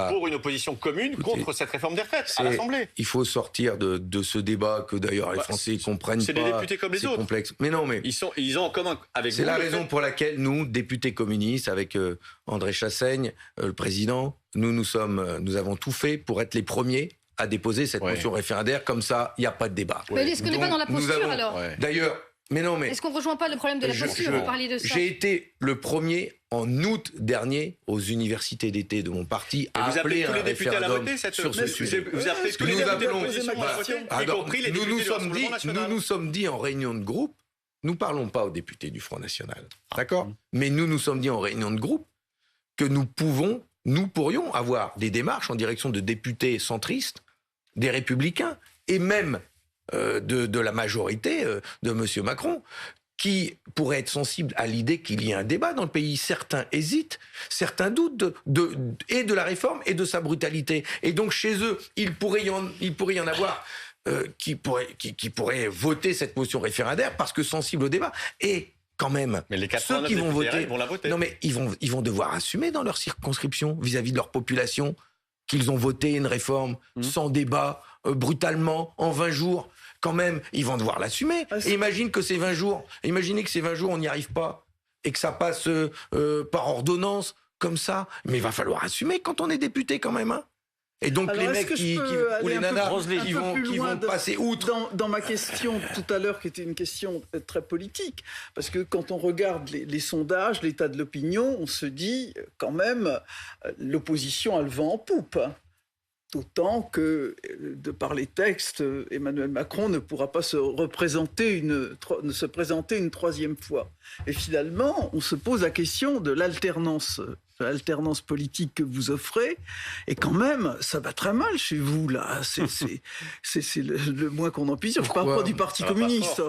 pour une opposition commune contre cette réforme des retraites à l'Assemblée? Il faut sortir de ce débat que d'ailleurs les Français comprennent pas. C'est des députés comme les autres. Complexe. Mais non, mais ils ont en commun avec vous. C'est la raison pour laquelle nous, députés communistes, avec André Chassaigne, le président, nous avons tout fait pour être les premiers à déposer cette motion référendaire, comme ça, il n'y a pas de débat. Mais est-ce qu'on n'est pas dans la posture, alors? D'ailleurs, mais non, mais... Est-ce qu'on ne rejoint pas le problème de la posture? Vous parliez de ça. J'ai été le premier, en août dernier, aux universités d'été de mon parti, à appeler un référendum sur ce sujet. Vous appelez tous les députés de l'opposition à voter, y compris les députés du Rassemblement national. Nous nous sommes dit en réunion de groupe, nous ne parlons pas aux députés du Front National, d'accord? Mais nous sommes dit en réunion de groupe que nous pourrions avoir des démarches en direction de députés centristes, des Républicains, et même de la majorité de M. Macron, qui pourraient être sensibles à l'idée qu'il y ait un débat dans le pays. Certains hésitent, certains doutent et de la réforme et de sa brutalité. Et donc chez eux, il pourrait y en avoir qui pourraient voter cette motion référendaire parce que sensibles au débat. Et quand même, mais les ceux qui vont voter, vont la voter. Non, mais ils vont devoir assumer dans leur circonscription vis-à-vis de leur population qu'ils ont voté une réforme sans débat, brutalement, en 20 jours. Quand même, ils vont devoir l'assumer. Et imaginez que ces 20 jours, on n'y arrive pas et que ça passe par ordonnance, comme ça. Mais il va falloir assumer quand on est député quand même, hein. Et donc alors, les mecs ou les nanas qui vont passer outre. Dans ma question tout à l'heure, qui était une question très politique, parce que quand on regarde les sondages, l'état de l'opinion, on se dit quand même, l'opposition a le vent en poupe. D'autant que, de par les textes, Emmanuel Macron ne pourra pas se présenter une troisième fois. Et finalement, on se pose la question de l'alternance politique que vous offrez, et quand même, ça va très mal chez vous, là. C'est le moins qu'on en puisse dire. Je ne parle pas du Parti communiste.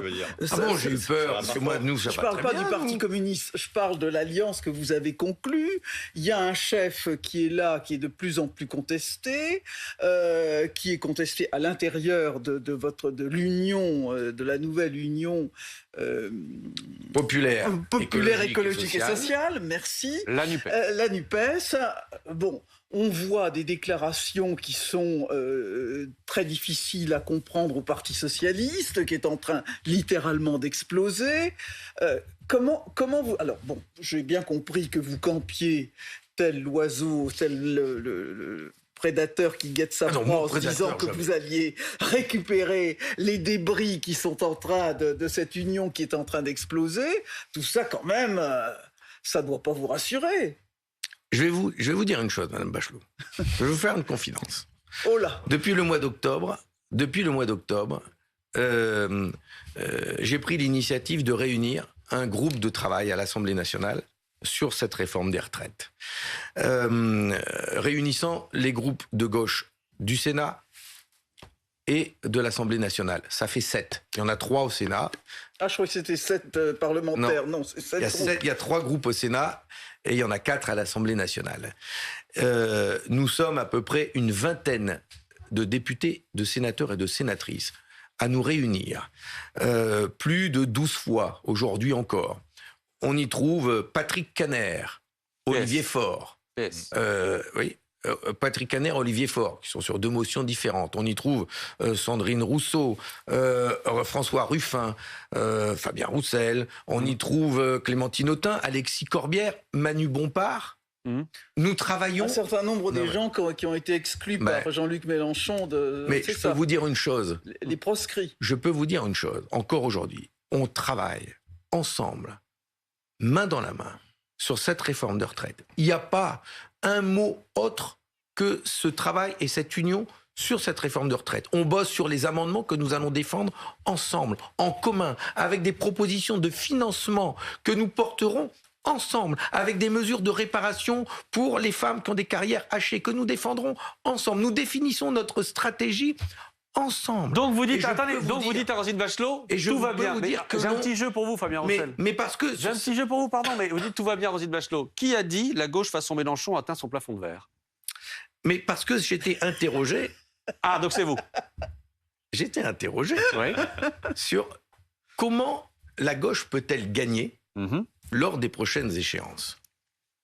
J'ai eu peur, parce que moi, nous, ça va très bien. Je ne parle pas du Parti communiste, je parle de l'alliance que vous avez conclue. Il y a un chef qui est là, qui est de plus en plus contesté, qui est contesté à l'intérieur de l'union, de la nouvelle union populaire, écologique et sociale, merci. La NUPES. la NUPES, bon, on voit des déclarations qui sont très difficiles à comprendre au Parti socialiste, qui est en train littéralement d'exploser. Comment vous... Alors, bon, j'ai bien compris que vous campiez tel l'oiseau, tel le prédateur qui guette sa proie en se disant que vous alliez récupérer les débris qui sont en train de cette union qui est en train d'exploser. Tout ça, quand même, ça ne doit pas vous rassurer. Je vais vous dire une chose, Madame Bachelot. Je vais vous faire une confidence. Oh là. Depuis le mois d'octobre, j'ai pris l'initiative de réunir un groupe de travail à l'Assemblée nationale sur cette réforme des retraites, réunissant les groupes de gauche du Sénat et de l'Assemblée nationale. Ça fait 7. Il y en a 3 au Sénat. Ah, je crois que c'était 7 parlementaires. Non, c'est 7. Il y a 3 groupes au Sénat et il y en a 4 à l'Assemblée nationale. Nous sommes à peu près une vingtaine de députés, de sénateurs et de sénatrices à nous réunir. Plus de 12 fois, aujourd'hui encore. On y trouve Patrick Caner, Olivier Faure. Oui, Patrick Caner, Olivier Faure, qui sont sur 2 motions différentes. On y trouve Sandrine Rousseau, François Ruffin, Fabien Roussel. On y trouve Clémentine Autain, Alexis Corbière, Manu Bompard. Nous travaillons... Un certain nombre des gens qui ont été exclus par Jean-Luc Mélenchon. Mais je peux vous dire une chose. Les proscrits. Je peux vous dire une chose. Encore aujourd'hui, on travaille ensemble, main dans la main, sur cette réforme de retraite. Il n'y a pas un mot autre que ce travail et cette union sur cette réforme de retraite. On bosse sur les amendements que nous allons défendre ensemble, en commun, avec des propositions de financement que nous porterons ensemble, avec des mesures de réparation pour les femmes qui ont des carrières hachées, que nous défendrons ensemble. Nous définissons notre stratégie ensemble. Donc vous dites, vous dites à Roselyne Bachelot, tout va bien. J'ai un petit jeu pour vous, Fabien Roussel. Mais parce que... J'ai un petit jeu pour vous, pardon, mais vous dites tout va bien, Roselyne Bachelot. Qui a dit la gauche façon Mélenchon atteint son plafond de verre? Mais parce que j'étais interrogé... Ah, donc c'est vous. J'étais interrogé sur comment la gauche peut-elle gagner lors des prochaines échéances.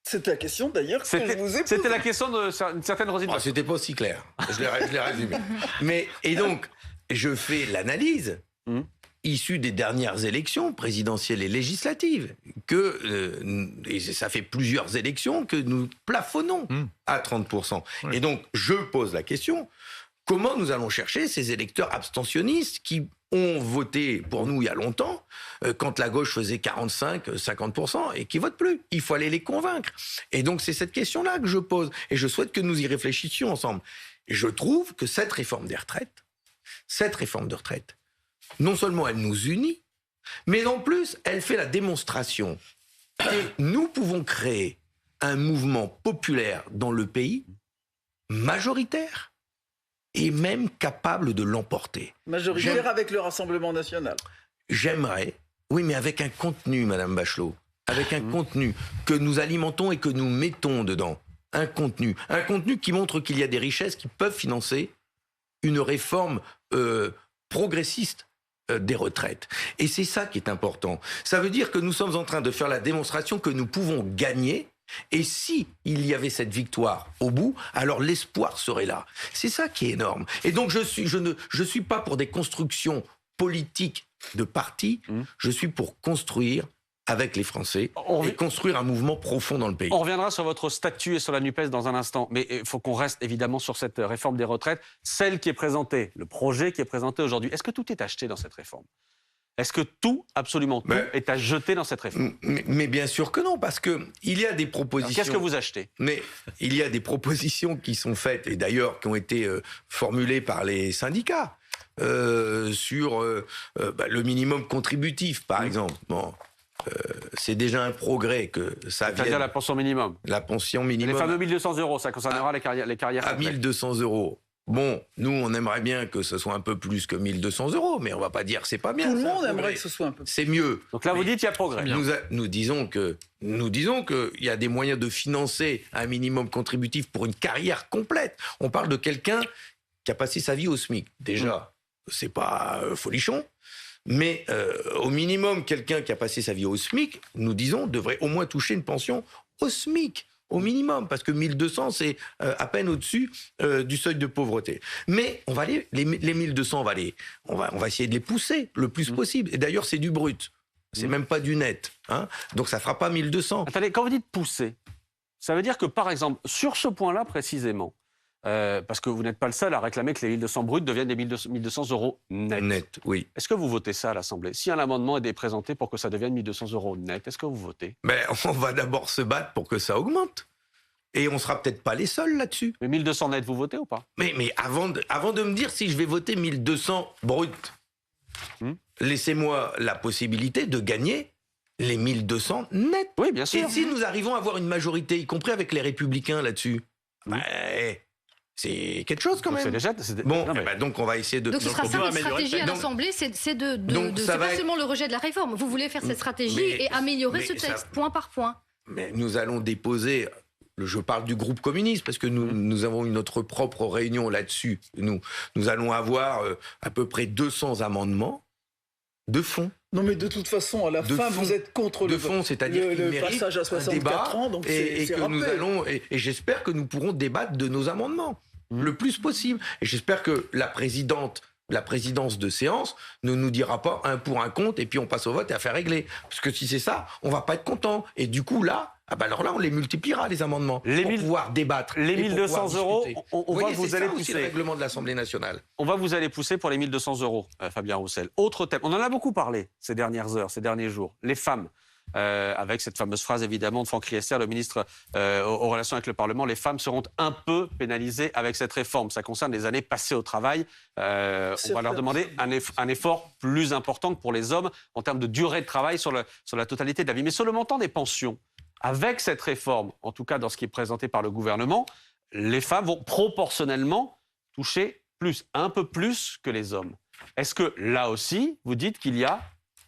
C'est la question d'ailleurs que je vous ai posée. C'était la question d'une certaine Roselyne Bachelot. C'était pas aussi clair. Je l'ai résumé. Et donc, je fais l'analyse issue des dernières élections présidentielles et législatives, et ça fait plusieurs élections que nous plafonnons à 30%. Oui. Et donc, je pose la question, comment nous allons chercher ces électeurs abstentionnistes qui ont voté pour nous il y a longtemps, quand la gauche faisait 45-50%, et qui votent plus. Il faut aller les convaincre. Et donc, c'est cette question-là que je pose. Et je souhaite que nous y réfléchissions ensemble. Et je trouve que cette réforme de retraite, non seulement elle nous unit, mais en plus, elle fait la démonstration que nous pouvons créer un mouvement populaire dans le pays, majoritaire, et même capable de l'emporter. Majoritaire avec le Rassemblement national. J'aimerais, oui, mais avec un contenu, Madame Bachelot, avec un contenu que nous alimentons et que nous mettons dedans. Un contenu qui montre qu'il y a des richesses qui peuvent financer une réforme progressiste des retraites. Et c'est ça qui est important. Ça veut dire que nous sommes en train de faire la démonstration que nous pouvons gagner. Et si il y avait cette victoire au bout, alors l'espoir serait là. C'est ça qui est énorme. Et donc je suis pas pour des constructions politiques de partis. Je suis pour construire avec les Français et construire un mouvement profond dans le pays. On reviendra sur votre statut et sur la NUPES dans un instant, mais il faut qu'on reste évidemment sur cette réforme des retraites, celle qui est présentée, le projet qui est présenté aujourd'hui. Est-ce que tout est acheté dans cette réforme ? Est-ce que tout, absolument tout, est à jeter dans cette réforme ? Mais bien sûr que non, parce qu'il y a des propositions... Qu'est-ce que vous achetez ? Mais il y a des propositions qui sont faites, et d'ailleurs qui ont été formulées par les syndicats, sur le minimum contributif, par exemple. Bon, c'est déjà un progrès que ça vienne... C'est-à-dire la pension minimum. La pension minimum. Les fameux 1 200 €, ça concernera les carrières à 1 200 €. Bon, nous, on aimerait bien que ce soit un peu plus que 1 200 €, mais on ne va pas dire que c'est pas bien. Tout le monde aimerait que ce soit un peu plus. C'est mieux. Donc là, vous dites qu'il y a progrès. Nous disons qu'il y a des moyens de financer un minimum contributif pour une carrière complète. On parle de quelqu'un qui a passé sa vie au SMIC. Déjà, c'est pas folichon. Mais au minimum, quelqu'un qui a passé sa vie au SMIC, nous disons, devrait au moins toucher une pension au SMIC. au minimum, parce que 1200, c'est à peine au-dessus du seuil de pauvreté. Mais on va les 1200, on va essayer de les pousser le plus possible. Et d'ailleurs, c'est du brut. C'est même pas du net. Hein. Donc ça fera pas 1200. Attendez, quand vous dites pousser, ça veut dire que, par exemple, sur ce point-là précisément, parce que vous n'êtes pas le seul à réclamer que les 1200 bruts deviennent des 1200 euros nets. Net, oui. Est-ce que vous votez ça à l'Assemblée? Si un amendement est présenté pour que ça devienne 1200 euros net, est-ce que vous votez? Mais on va d'abord se battre pour que ça augmente. Et on sera peut-être pas les seuls là-dessus. Mais 1200 net, vous votez ou pas? Mais avant de me dire si je vais voter 1200 bruts, laissez-moi la possibilité de gagner les 1200 nets. Oui, bien sûr. Et si nous arrivons à avoir une majorité, y compris avec les Républicains là-dessus, c'est quelque chose quand même. Bon, donc on va essayer de... Donc ce sera ça votre stratégie à l'Assemblée, c'est pas seulement le rejet de la réforme. Vous voulez faire cette stratégie et améliorer ce texte, point par point. Mais nous allons déposer... Je parle du groupe communiste, parce que nous avons notre propre réunion là-dessus. Nous allons avoir à peu près 200 amendements de fond. Non, mais de toute façon, à la fin, vous êtes contre le fond, c'est-à-dire le passage à 64 ans, donc et que nous allons, et j'espère que nous pourrons débattre de nos amendements le plus possible. Et j'espère que la présidence de séance ne nous dira pas un pour un contre et puis on passe au vote et à faire régler. Parce que si c'est ça, on va pas être content. Et du coup là, alors là on les multipliera les amendements pour pouvoir débattre. Les 1200 euros, on voit que vous allez pousser. C'est le règlement de l'Assemblée nationale. On va vous aller pousser pour les 1200 euros, Fabien Roussel. Autre thème, on en a beaucoup parlé ces dernières heures, ces derniers jours. Les femmes. Avec cette fameuse phrase évidemment de Franck Riester, le ministre aux relations avec le Parlement, les femmes seront un peu pénalisées avec cette réforme. Ça concerne les années passées au travail. On va leur demander un effort plus important que pour les hommes en termes de durée de travail sur la totalité de la vie. Mais sur le montant des pensions, avec cette réforme, en tout cas dans ce qui est présenté par le gouvernement, les femmes vont proportionnellement toucher un peu plus que les hommes. Est-ce que là aussi, vous dites qu'il y a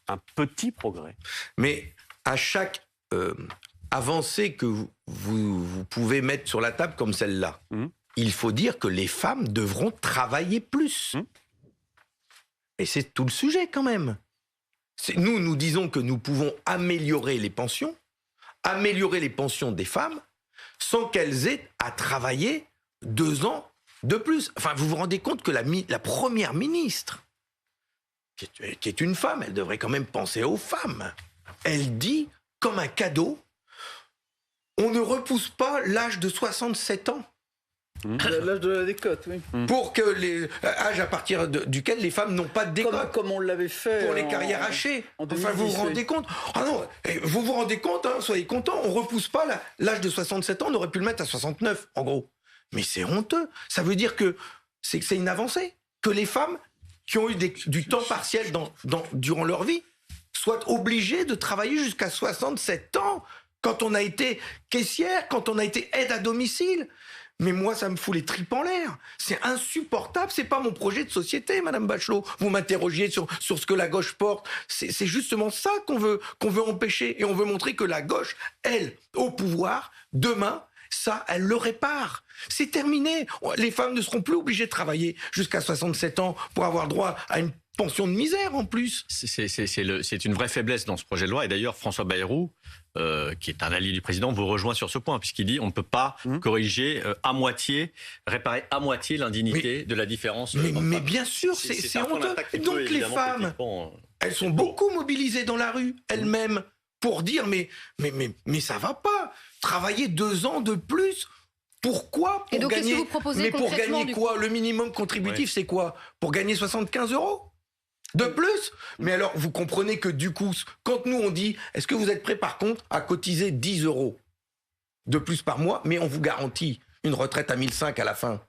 un petit progrès? Mais à chaque avancée que vous pouvez mettre sur la table comme celle-là, il faut dire que les femmes devront travailler plus. Et c'est tout le sujet quand même. Nous disons que nous pouvons améliorer les pensions des femmes sans qu'elles aient à travailler 2 ans de plus. Enfin, vous vous rendez compte que la première ministre, qui est une femme, elle devrait quand même penser aux femmes. Elle dit, comme un cadeau, on ne repousse pas l'âge de 67 ans. L'âge de la décote, oui. Pour que âge à partir duquel les femmes n'ont pas de décote. Comme on l'avait fait pour les carrières hachées. Enfin, vous vous rendez compte? Ah non, vous vous rendez compte, hein, soyez contents, on repousse pas l'âge de 67 ans, on aurait pu le mettre à 69, en gros. Mais c'est honteux. Ça veut dire que c'est une avancée. Que les femmes qui ont eu du temps partiel durant leur vie soient obligées de travailler jusqu'à 67 ans quand on a été caissière, quand on a été aide à domicile. Mais moi, ça me fout les tripes en l'air. C'est insupportable. C'est pas mon projet de société, Madame Bachelot. Vous m'interrogiez sur ce que la gauche porte. C'est justement ça qu'on veut empêcher. Et on veut montrer que la gauche, elle, au pouvoir, demain, ça, elle le répare. C'est terminé. Les femmes ne seront plus obligées de travailler jusqu'à 67 ans pour avoir droit à une pension de misère en plus. C'est une vraie faiblesse dans ce projet de loi. Et d'ailleurs, François Bayrou, qui est un allié du président, vous rejoint sur ce point, puisqu'il dit on ne peut pas corriger réparer à moitié l'indignité de la différence. Mais bien sûr, c'est honteux. Donc les femmes, elles sont beaucoup mobilisées dans la rue, elles-mêmes, pour dire mais ça va pas. Travailler 2 ans de plus. Pourquoi? Et donc, qu'est-ce que vous proposez concrètement? Mais pour gagner quoi? Le minimum contributif, c'est quoi? Pour gagner 75 € de plus? Mais alors, vous comprenez que du coup, quand nous on dit, est-ce que vous êtes prêts par contre à cotiser 10 € de plus par mois, mais on vous garantit une retraite à 1500 à la fin?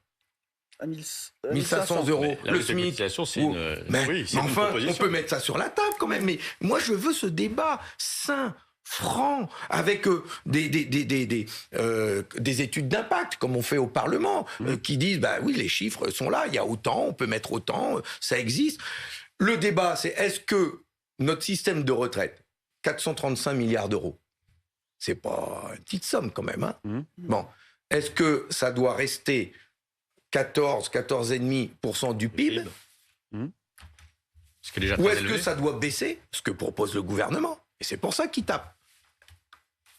1500 €, le SMIC. Mais enfin, on peut mettre ça sur la table quand même. Mais moi, je veux ce débat sain, franc, avec des études d'impact, comme on fait au Parlement, qui disent, bah oui, les chiffres sont là, il y a autant, on peut mettre autant, ça existe. Le débat, c'est est-ce que notre système de retraite, 435 milliards d'euros, c'est pas une petite somme quand même, hein. Bon, est-ce que ça doit rester 14,5% du PIB, ou est-ce que ça doit baisser, ce que propose le gouvernement? Et c'est pour ça qu'il tape.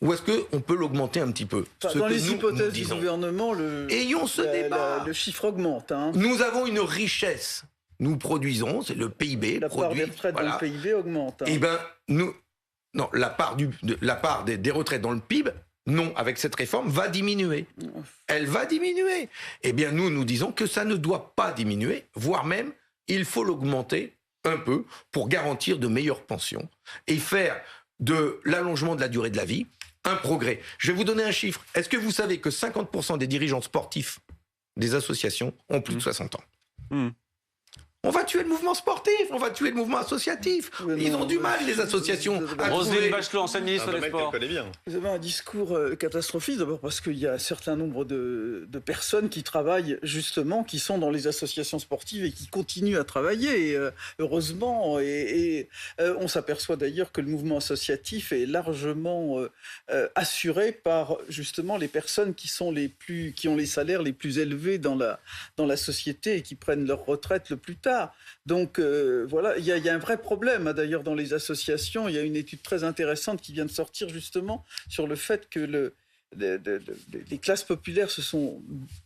ou est-ce qu'on peut l'augmenter un petit peu? Dans les hypothèses du gouvernement, ayons ce débat. Le chiffre augmente. Hein. Nous avons une richesse. Nous produisons, c'est le PIB. La part des retraites dans le PIB augmente. Hein. Eh bien, non, la part des retraites dans le PIB, non, avec cette réforme, va diminuer. Elle va diminuer. Eh bien, nous disons que ça ne doit pas diminuer, voire même, il faut l'augmenter un peu pour garantir de meilleures pensions et faire de l'allongement de la durée de la vie un progrès. Je vais vous donner un chiffre. Est-ce que vous savez que 50% des dirigeants sportifs des associations ont plus de 60 ans? On va tuer le mouvement sportif, on va tuer le mouvement associatif. Ils ont du mal, les associations. Roselyne Bachelot, ancienne ministre des Sports. Vous avez un discours catastrophiste, d'abord parce qu'il y a un certain nombre de personnes qui travaillent justement, qui sont dans les associations sportives et qui continuent à travailler, heureusement. Et on s'aperçoit d'ailleurs que le mouvement associatif est largement assuré par justement les personnes qui ont les salaires les plus élevés dans la société et qui prennent leur retraite le plus tard. Donc voilà, il y a un vrai problème d'ailleurs dans les associations. Il y a une étude très intéressante qui vient de sortir justement sur le fait que les classes populaires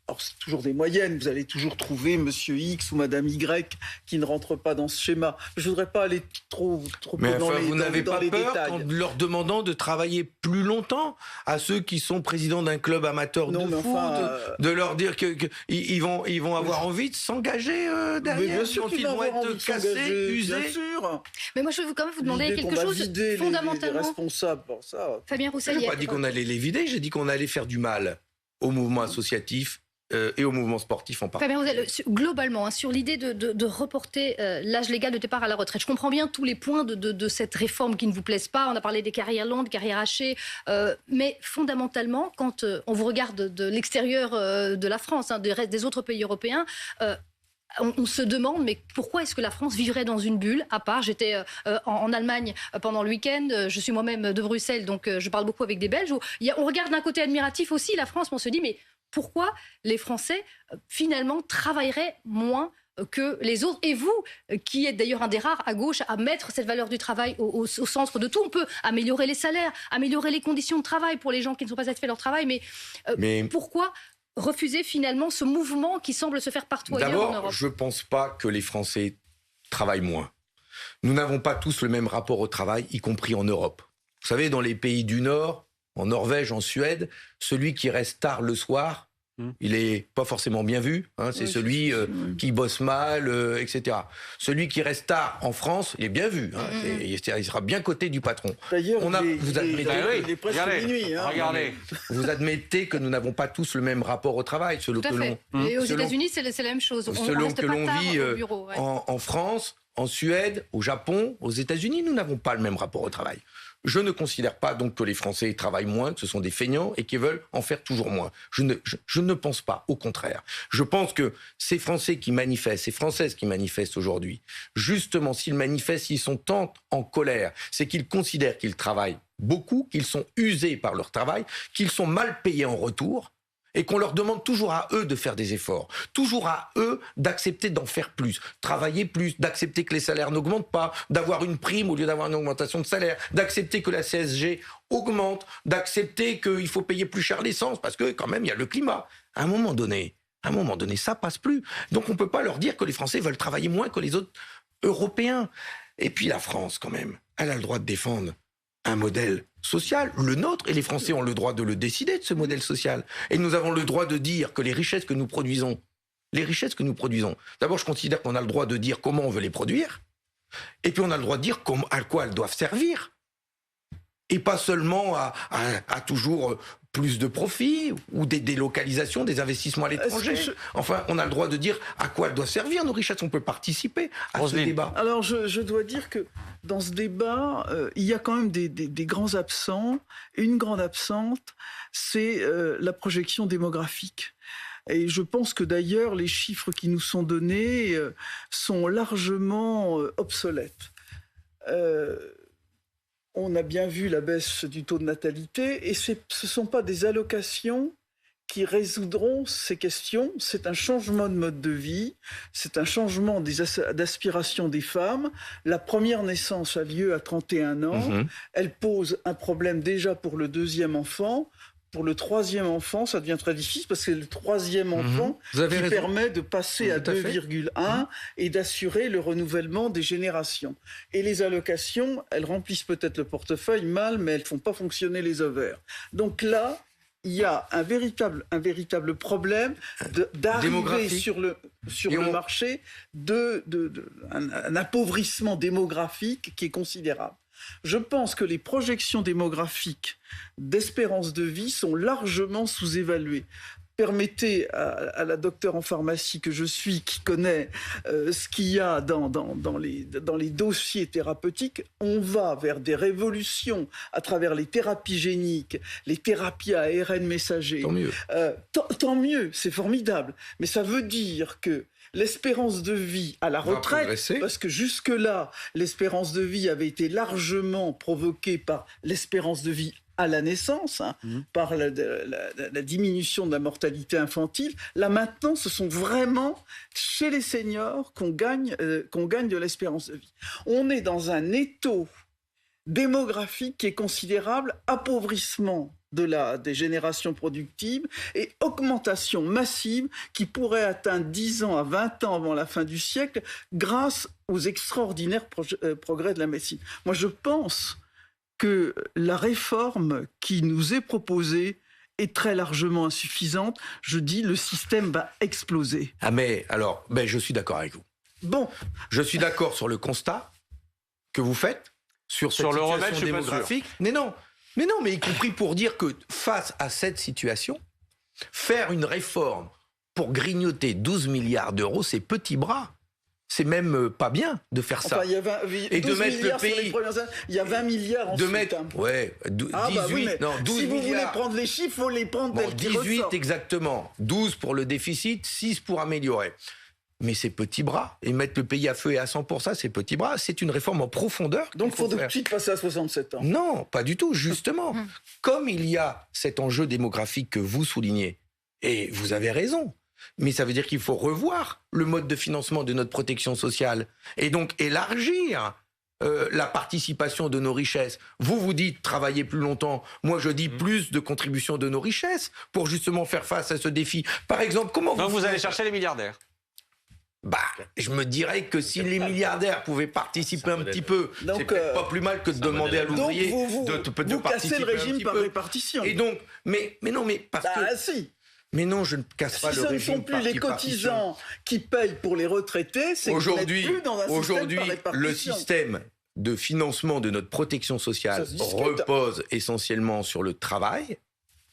alors c'est toujours des moyennes, vous allez toujours trouver Monsieur X ou Madame Y qui ne rentrent pas dans ce schéma. Je ne voudrais pas aller trop mais dans enfin, les détails. Vous n'avez pas peur en leur demandant de travailler plus longtemps à ceux qui sont présidents d'un club amateur de foot, de leur dire qu'ils vont avoir envie de s'engager derrière, mais bien sûr qu'ils vont être cassés, usés. Bien sûr. Mais moi, je veux quand même vous demander quelque chose fondamentalement. Les responsables pour ça. Fabien Roussel, je n'ai pas dit qu'on allait les vider, j'ai dit qu'on allait faire du mal au mouvement associatif et au mouvement sportif en particulier. Fabien Roussel, globalement, sur l'idée de reporter l'âge légal de départ à la retraite, je comprends bien tous les points de cette réforme qui ne vous plaisent pas. On a parlé des carrières longues, des carrières hachées, mais fondamentalement, quand on vous regarde de l'extérieur de la France, des autres pays européens, on se demande, mais pourquoi est-ce que la France vivrait dans une bulle à part? J'étais en Allemagne pendant le week-end, je suis moi-même de Bruxelles, donc je parle beaucoup avec des Belges. On regarde d'un côté admiratif aussi la France, mais on se dit, mais pourquoi les Français, finalement, travailleraient moins que les autres? Et vous, qui êtes d'ailleurs un des rares à gauche à mettre cette valeur du travail au centre de tout, on peut améliorer les salaires, améliorer les conditions de travail pour les gens qui ne sont pas satisfaits de leur travail, mais pourquoi refuser finalement ce mouvement qui semble se faire partout ailleurs en Europe? D'abord, je ne pense pas que les Français travaillent moins. Nous n'avons pas tous le même rapport au travail, y compris en Europe. Vous savez, dans les pays du Nord, en Norvège, en Suède, celui qui reste tard le soir, il n'est pas forcément bien vu. C'est celui qui bosse mal, etc. Celui qui reste tard en France, il est bien vu. Il sera bien coté du patron. D'ailleurs, il est presque minuit. Regardez. Vous admettez que nous n'avons pas tous le même rapport au travail. Tout à fait. Et aux États-Unis, c'est la même chose. Selon que l'on vit en France, en Suède, au Japon, aux États-Unis, nous n'avons pas le même rapport au travail. Je ne considère pas donc que les Français travaillent moins, que ce sont des feignants et qu'ils veulent en faire toujours moins. Je ne pense pas, au contraire. Je pense que ces Français qui manifestent, ces Françaises qui manifestent aujourd'hui, justement, s'ils manifestent, ils sont tant en colère, c'est qu'ils considèrent qu'ils travaillent beaucoup, qu'ils sont usés par leur travail, qu'ils sont mal payés en retour, et qu'on leur demande toujours à eux de faire des efforts, toujours à eux d'accepter d'en faire plus, travailler plus, d'accepter que les salaires n'augmentent pas, d'avoir une prime au lieu d'avoir une augmentation de salaire, d'accepter que la CSG augmente, d'accepter qu'il faut payer plus cher l'essence, parce que quand même, il y a le climat. À un moment donné, ça passe plus. Donc on ne peut pas leur dire que les Français veulent travailler moins que les autres Européens. Et puis la France, quand même, elle a le droit de défendre un modèle social, le nôtre, et les Français ont le droit de le décider, de ce modèle social. Et nous avons le droit de dire que les richesses que nous produisons, d'abord je considère qu'on a le droit de dire comment on veut les produire, et puis on a le droit de dire à quoi elles doivent servir. Et pas seulement à toujours plus de profits ou des délocalisations, des investissements à l'étranger. Enfin, on a le droit de dire à quoi elles doivent servir nos richesses. On peut participer à ce débat. Alors, je dois dire que dans ce débat, il y a quand même des grands absents. Une grande absente, c'est la projection démographique. Et je pense que d'ailleurs, les chiffres qui nous sont donnés sont largement obsolètes. On a bien vu la baisse du taux de natalité et ce ne sont pas des allocations qui résoudront ces questions. C'est un changement de mode de vie, c'est un changement d'aspiration des femmes. La première naissance a lieu à 31 ans. Elle pose un problème déjà pour le deuxième enfant. Pour le troisième enfant, ça devient très difficile parce que c'est le troisième enfant qui permet de passer à 2,1 et d'assurer le renouvellement des générations. Et les allocations, elles remplissent peut-être le portefeuille mal, mais elles ne font pas fonctionner les ovaires. Donc là, il y a un véritable problème d'arriver sur le marché un appauvrissement démographique qui est considérable. Je pense que les projections démographiques d'espérance de vie sont largement sous-évaluées. Permettez à la docteure en pharmacie que je suis, qui connaît ce qu'il y a dans les dossiers thérapeutiques, on va vers des révolutions à travers les thérapies géniques, les thérapies à ARN messager. Tant mieux. Tant mieux, c'est formidable. Mais ça veut dire que l'espérance de vie à la retraite, parce que jusque-là, l'espérance de vie avait été largement provoquée par l'espérance de vie à la naissance, par la diminution de la mortalité infantile. Là, maintenant, ce sont vraiment chez les seniors qu'on gagne de l'espérance de vie. On est dans un étau démographique qui est considérable, appauvrissement des générations productives et augmentation massive qui pourrait atteindre 10 ans à 20 ans avant la fin du siècle grâce aux extraordinaires progrès de la médecine. Moi, je pense que la réforme qui nous est proposée est très largement insuffisante. Je dis, le système va exploser. Ah mais alors, je suis d'accord avec vous. Bon. Je suis d'accord sur le constat que vous faites sur cette le remède, situation démographique. Mais non, mais y compris pour dire que face à cette situation, faire une réforme pour grignoter 12 milliards d'euros, c'est petit bras. C'est même pas bien de faire ça. Il y a 20, et de mettre le pays. Il y a 20 milliards ensuite. De mettre. Ouais, 18. Non, 12 si vous milliards. voulez prendre les chiffres, il faut les prendre tels qu'ils 18 ressortent. Exactement. 12 pour le déficit, 6 pour améliorer. Mais c'est petit bras. Et mettre le pays à feu et à sang pour ça, c'est petit bras. C'est une réforme en profondeur. Donc il faut tout de suite passer à 67 ans. Non, pas du tout, justement. Comme il y a cet enjeu démographique que vous soulignez, et vous avez raison, mais ça veut dire qu'il faut revoir le mode de financement de notre protection sociale et donc élargir la participation de nos richesses. Vous dites travailler plus longtemps. Moi, je dis plus de contribution de nos richesses pour justement faire face à ce défi. Par exemple, comment vous allez chercher les milliardaires. Je me dirais que si les milliardaires pouvaient participer un petit peu, c'est peut-être pas plus mal que de demander à l'ouvrier de participer vous cassez le régime par répartition. Et donc, mais non, mais parce que... Si. Mais non, je ne casse pas le régime. Si ce ne sont plus les cotisants qui payent pour les retraités, c'est que vous n'êtes plus dans un système par répartition. Le système de financement de notre protection sociale repose essentiellement sur le travail.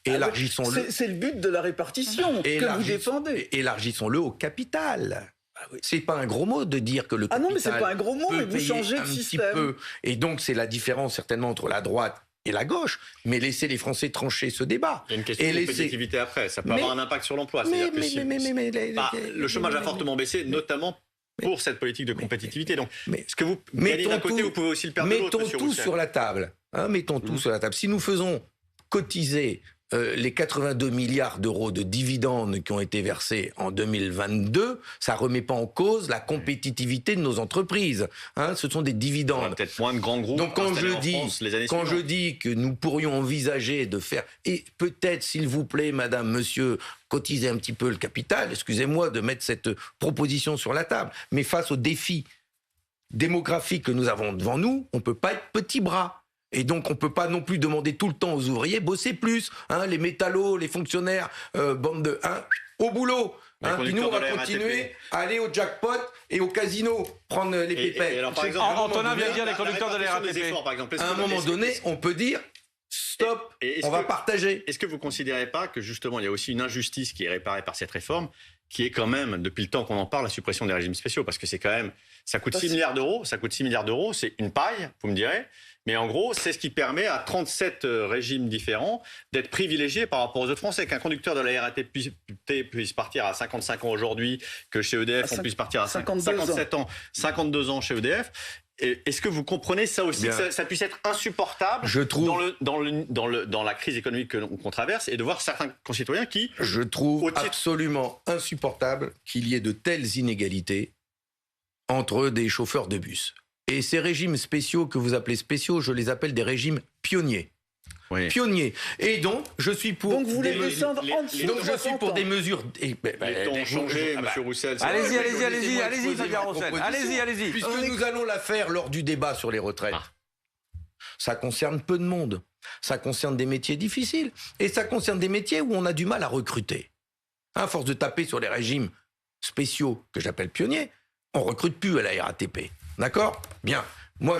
Élargissons-le. C'est le but de la répartition que vous défendez. Élargissons-le au capital. C'est pas un gros mot de dire que le capital. Ah non, mais c'est pas un gros mot, mais vous changez de système. Et donc, c'est la différence certainement entre la droite et la gauche, mais laissez les Français trancher ce débat. Il y a une question de compétitivité après, ça peut avoir un impact sur l'emploi. Le chômage a fortement baissé, notamment pour cette politique de compétitivité. Donc, ce que vous gagnez d'un côté, vous pouvez aussi le perdre de l'autre. Mettons tout sur la table. Mettons tout sur la table. Si nous faisons cotiser les 82 milliards d'euros de dividendes qui ont été versés en 2022, ça ne remet pas en cause la compétitivité de nos entreprises. Ce sont des dividendes. Peut-être moins de grands groupes. Donc quand je dis que nous pourrions envisager de faire, et peut-être, s'il vous plaît, madame, monsieur, cotiser un petit peu le capital, excusez-moi de mettre cette proposition sur la table, mais face aux défis démographiques que nous avons devant nous, on ne peut pas être petit bras. Et donc, on ne peut pas non plus demander tout le temps aux ouvriers, bosser plus. Les métallos, les fonctionnaires, bande de... au boulot. Puis nous, on va continuer à aller au jackpot et au casino, prendre les pépettes. Antonin vient de dire les conducteurs de la RATP. À un moment donné, on peut dire... Stop, on va partager. Est-ce que vous ne considérez pas que justement il y a aussi une injustice qui est réparée par cette réforme, qui est quand même, depuis le temps qu'on en parle, la suppression des régimes spéciaux? Parce que c'est quand même, ça coûte 6 milliards d'euros, c'est une paille, vous me direz. Mais en gros, c'est ce qui permet à 37 régimes différents d'être privilégiés par rapport aux autres Français. Qu'un conducteur de la RATP puisse partir à 55 ans aujourd'hui, que chez EDF, on puisse partir à 57 ans, 52 ans chez EDF. Est-ce que vous comprenez ça aussi, que ça puisse être insupportable je trouve, dans la crise économique qu'on traverse, et de voir certains concitoyens qui... Je trouve absolument insupportable qu'il y ait de telles inégalités entre des chauffeurs de bus. Et ces régimes spéciaux que vous appelez spéciaux, je les appelle des régimes pionniers. Oui. Pionniers. Et donc, je suis pour... Donc vous voulez descendre en dessous Donc de je suis 60 pour ans. des mesures... Les temps ont changé, monsieur Roussel. Allez-y, Fabien Roussel. Allez-y. Puisque nous allons la faire lors du débat sur les retraites. Ça concerne peu de monde. Ça concerne des métiers difficiles. Et ça concerne des métiers où on a du mal à recruter. À force de taper sur les régimes spéciaux, que j'appelle pionniers, on ne recrute plus à la RATP. D'accord ? Bien. Moi,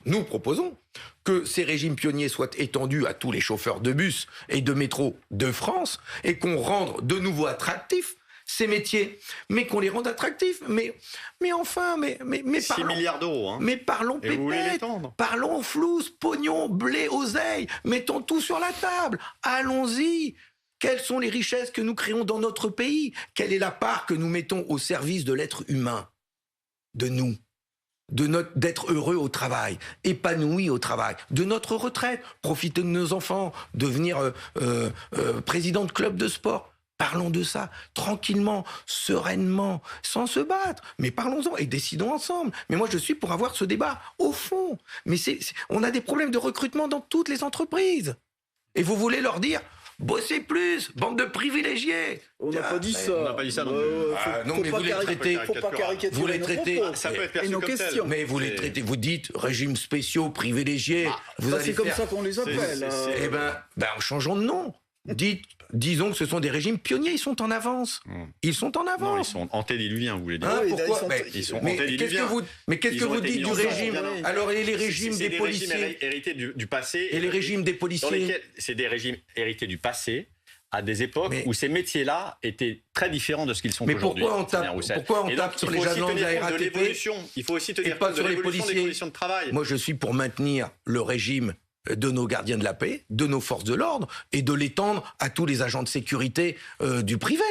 nous proposons que ces régimes pionniers soient étendus à tous les chauffeurs de bus et de métro de France et qu'on rende de nouveau attractifs ces métiers, mais qu'on les rende attractifs. Mais 6 milliards d'euros. Hein. Mais parlons et vous voulez pépette, l'étendre. parlons flouze, pognon, blé, oseille, mettons tout sur la table. Allons-y. Quelles sont les richesses que nous créons dans notre pays ? Quelle est la part que nous mettons au service de l'être humain ? De nous, d'être heureux au travail, épanoui au travail, de notre retraite, profiter de nos enfants, devenir président de club de sport. Parlons de ça tranquillement, sereinement, sans se battre. Mais parlons-en et décidons ensemble. Mais moi, je suis pour avoir ce débat au fond. Mais on a des problèmes de recrutement dans toutes les entreprises. Et vous voulez leur dire... Bossez plus, bande de privilégiés. On n'a pas dit ça. On n'a pas dit ça non plus. Non, mais vous les traitez. Faut pas caricaturer Vous les nos traitez. propos. Ça peut être perçu Et nos comme tel. questions. Mais vous les traitez. Vous dites régimes spéciaux, privilégiés. Vous allez C'est comme faire... ça qu'on les appelle. Eh ben, changeons de nom. Disons que ce sont des régimes pionniers. Ils sont en avance. Ils sont en Non, ils avance. sont antédiluviens, vous voulez dire. Hein, oui, pourquoi ils sont mais antédiluviens. qu'est-ce Ils que ont vous été dites mis du ensemble, régime bien. Alors, et les régimes C'est des régimes policiers hérités du passé. et les régimes des Dans policiers lesquels c'est des régimes hérités du passé, à des époques Mais- où ces métiers-là étaient très différents de ce qu'ils sont Mais aujourd'hui. pourquoi on tape- Fabien Roussel. pourquoi on Et tape donc, sur il les faut aussi agents de la tenir compte RATP l'évolution. Il faut aussi tenir pas compte de sur les l'évolution des policiers. conditions de travail. Moi, je suis pour maintenir le régime de nos gardiens de la paix, de nos forces de l'ordre, et de l'étendre à tous les agents de sécurité du privé.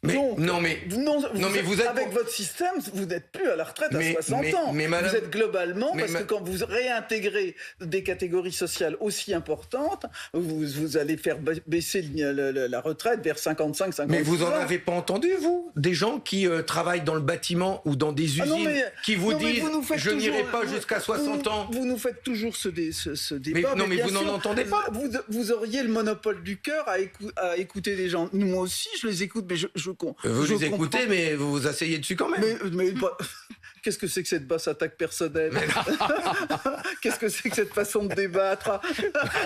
Mais, Donc, mais vous êtes avec pour- votre système, vous n'êtes plus à la retraite à 60 ans. mais madame- vous êtes globalement, mais parce que quand vous réintégrez des catégories sociales aussi importantes, vous allez faire baisser la retraite vers 55, 56 Mais vous en ans. avez pas entendu, vous ? Des gens qui travaillent dans le bâtiment ou dans des usines Ah non, mais- qui vous non, mais disent vous nous faites je n'irai toujours- pas jusqu'à 60 ans. Vous nous faites toujours ce débat. non, mais bien vous n'en sûr, entendez pas. Vous auriez le monopole du cœur à écouter les gens. Moi aussi, je les écoute, mais je Vous je les écoutez, comprends. mais vous vous asseyez dessus quand même. Mais qu'est-ce que c'est que cette basse attaque personnelle? Qu'est-ce que c'est que cette façon de débattre?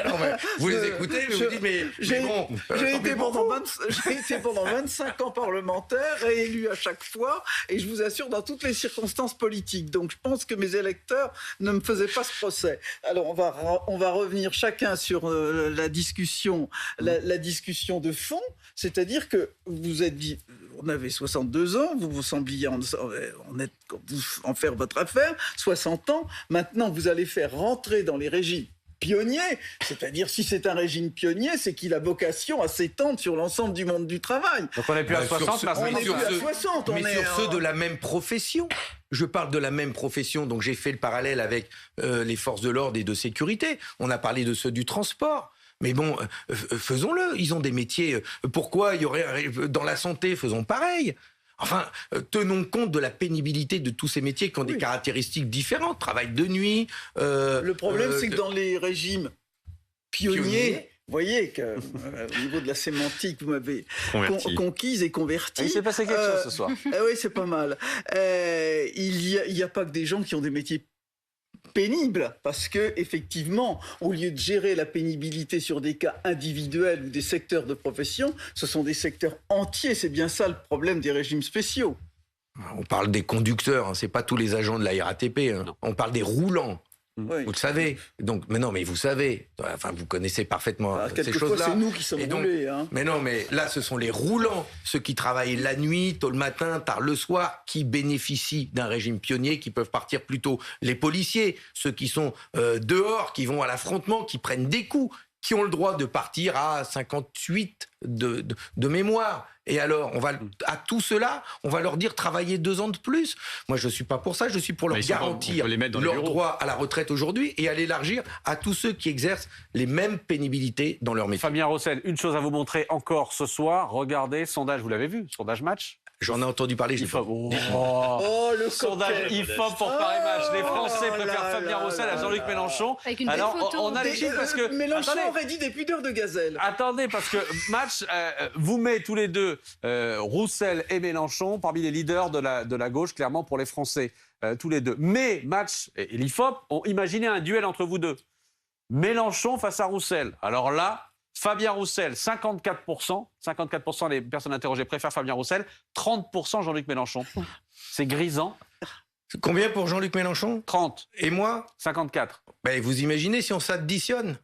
Non, mais vous les écoutez, mais vous dites, mais bon. J'ai tant été pis pour vous. pendant 25 ans parlementaire, réélu à chaque fois, et je vous assure, dans toutes les circonstances politiques. Donc je pense que mes électeurs ne me faisaient pas ce procès. Alors on va revenir chacun sur la discussion de fond, c'est-à-dire que vous êtes dit, on avait 62 ans, vous sembliez en faire votre affaire, 60 ans, maintenant vous allez faire rentrer dans les régimes pionnier, c'est-à-dire si c'est un régime pionnier, c'est qu'il a vocation à s'étendre sur l'ensemble du monde du travail. Donc on n'est plus à 60, On n'est sur plus à ceux- 60, on mais est sur ceux en- de la même profession. Je parle de la même profession, donc j'ai fait le parallèle avec les forces de l'ordre et de sécurité. On a parlé de ceux du transport. Mais bon, faisons-le. Ils ont des métiers. Pourquoi il y aurait dans la santé, faisons pareil. Enfin, tenons compte de la pénibilité de tous ces métiers qui ont des caractéristiques différentes. Travail de nuit. Le problème, c'est que dans les régimes pionniers, vous voyez qu'au niveau de la sémantique, vous m'avez conquise et convertie. Il s'est passé quelque chose ce soir. Oui, c'est pas mal. Il y a pas que des gens qui ont des métiers pénibles, parce que effectivement, au lieu de gérer la pénibilité sur des cas individuels ou des secteurs de profession, ce sont des secteurs entiers. C'est bien ça le problème des régimes spéciaux. On parle des conducteurs, hein, c'est pas tous les agents de la RATP. Hein. On parle des roulants. Oui. Vous le savez. Donc, mais non, mais vous savez. Enfin, vous connaissez parfaitement ces Quelquefois, choses-là. c'est nous qui sommes Et donc, roulés. Hein. Mais non, mais là, ce sont les roulants, ceux qui travaillent la nuit, tôt le matin, tard le soir, qui bénéficient d'un régime pionnier, qui peuvent partir plus tôt. Les policiers, ceux qui sont dehors, qui vont à l'affrontement, qui prennent des coups, qui ont le droit de partir à 58 de mémoire. Et alors, à tout cela, on va leur dire travailler 2 ans de plus. Moi, je ne suis pas pour ça. Je suis pour leur garantir leur droit à la retraite aujourd'hui et à l'élargir à tous ceux qui exercent les mêmes pénibilités dans leur métier. Fabien Roussel, une chose à vous montrer encore ce soir. Regardez, sondage, vous l'avez vu, sondage match. J'en ai entendu parler. Le sondage IFOP pour Paris Match. Les Français préfèrent Fabien Roussel à Jean-Luc Mélenchon. Avec une belle photo. On a les chiffres parce que... Mélenchon aurait dit des pudeurs de gazelle. Attendez, parce que Match vous met tous les deux, Roussel et Mélenchon, parmi les leaders de la gauche, clairement, pour les Français, tous les deux. Mais Match et l'IFOP ont imaginé un duel entre vous deux. Mélenchon face à Roussel. Alors là... Fabien Roussel, 54%. 54% des personnes interrogées préfèrent Fabien Roussel. 30% Jean-Luc Mélenchon. C'est grisant. Combien pour Jean-Luc Mélenchon ? 30. Et moi ? 54. Ben, vous imaginez si on s'additionne ?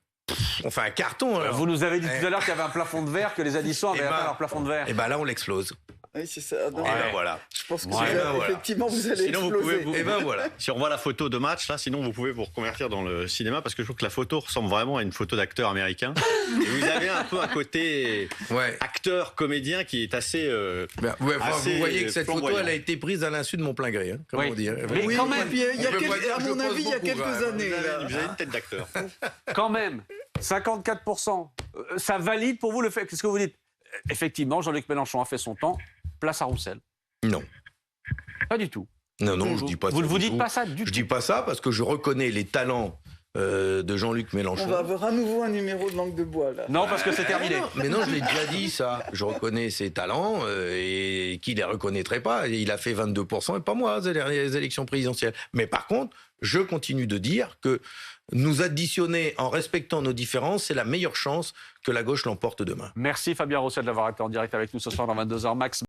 On fait un carton. Alors. Vous nous avez dit tout à l'heure qu'il y avait un plafond de verre, que les additions avaient atteint leur plafond de verre. Et bien là, on l'explose. Oui, c'est ça. Non, voilà. Je pense que effectivement, vous allez exploser. Voilà. Si on voit la photo de Match, là, sinon vous pouvez vous reconvertir dans le cinéma parce que je trouve que la photo ressemble vraiment à une photo d'acteur américain. Et vous avez un peu un côté acteur, comédien qui est assez. Vous voyez que cette photo, elle a été prise à l'insu de mon plein gré. Hein, comment dire. Mais quand même, à mon avis, il y a quelques années. Vous avez une tête d'acteur. Quand même, 54%. Ça valide pour vous le fait. Qu'est-ce que vous dites ? Effectivement, Jean-Luc Mélenchon a fait son temps. Place à Roussel. Non. Pas du tout. Non, je dis pas ça. Vous ne vous dites pas ça du tout. Je dis pas ça parce que je reconnais les talents de Jean-Luc Mélenchon. On va avoir à nouveau un numéro de langue de bois, là. Non, parce que c'est terminé. Mais non, je l'ai déjà dit, ça. Je reconnais ses talents et qui les reconnaîtrait pas. Il a fait 22% et pas moi, les élections présidentielles. Mais par contre, je continue de dire que nous additionner en respectant nos différences, c'est la meilleure chance que la gauche l'emporte demain. Merci Fabien Roussel d'avoir été en direct avec nous ce soir dans 22h max.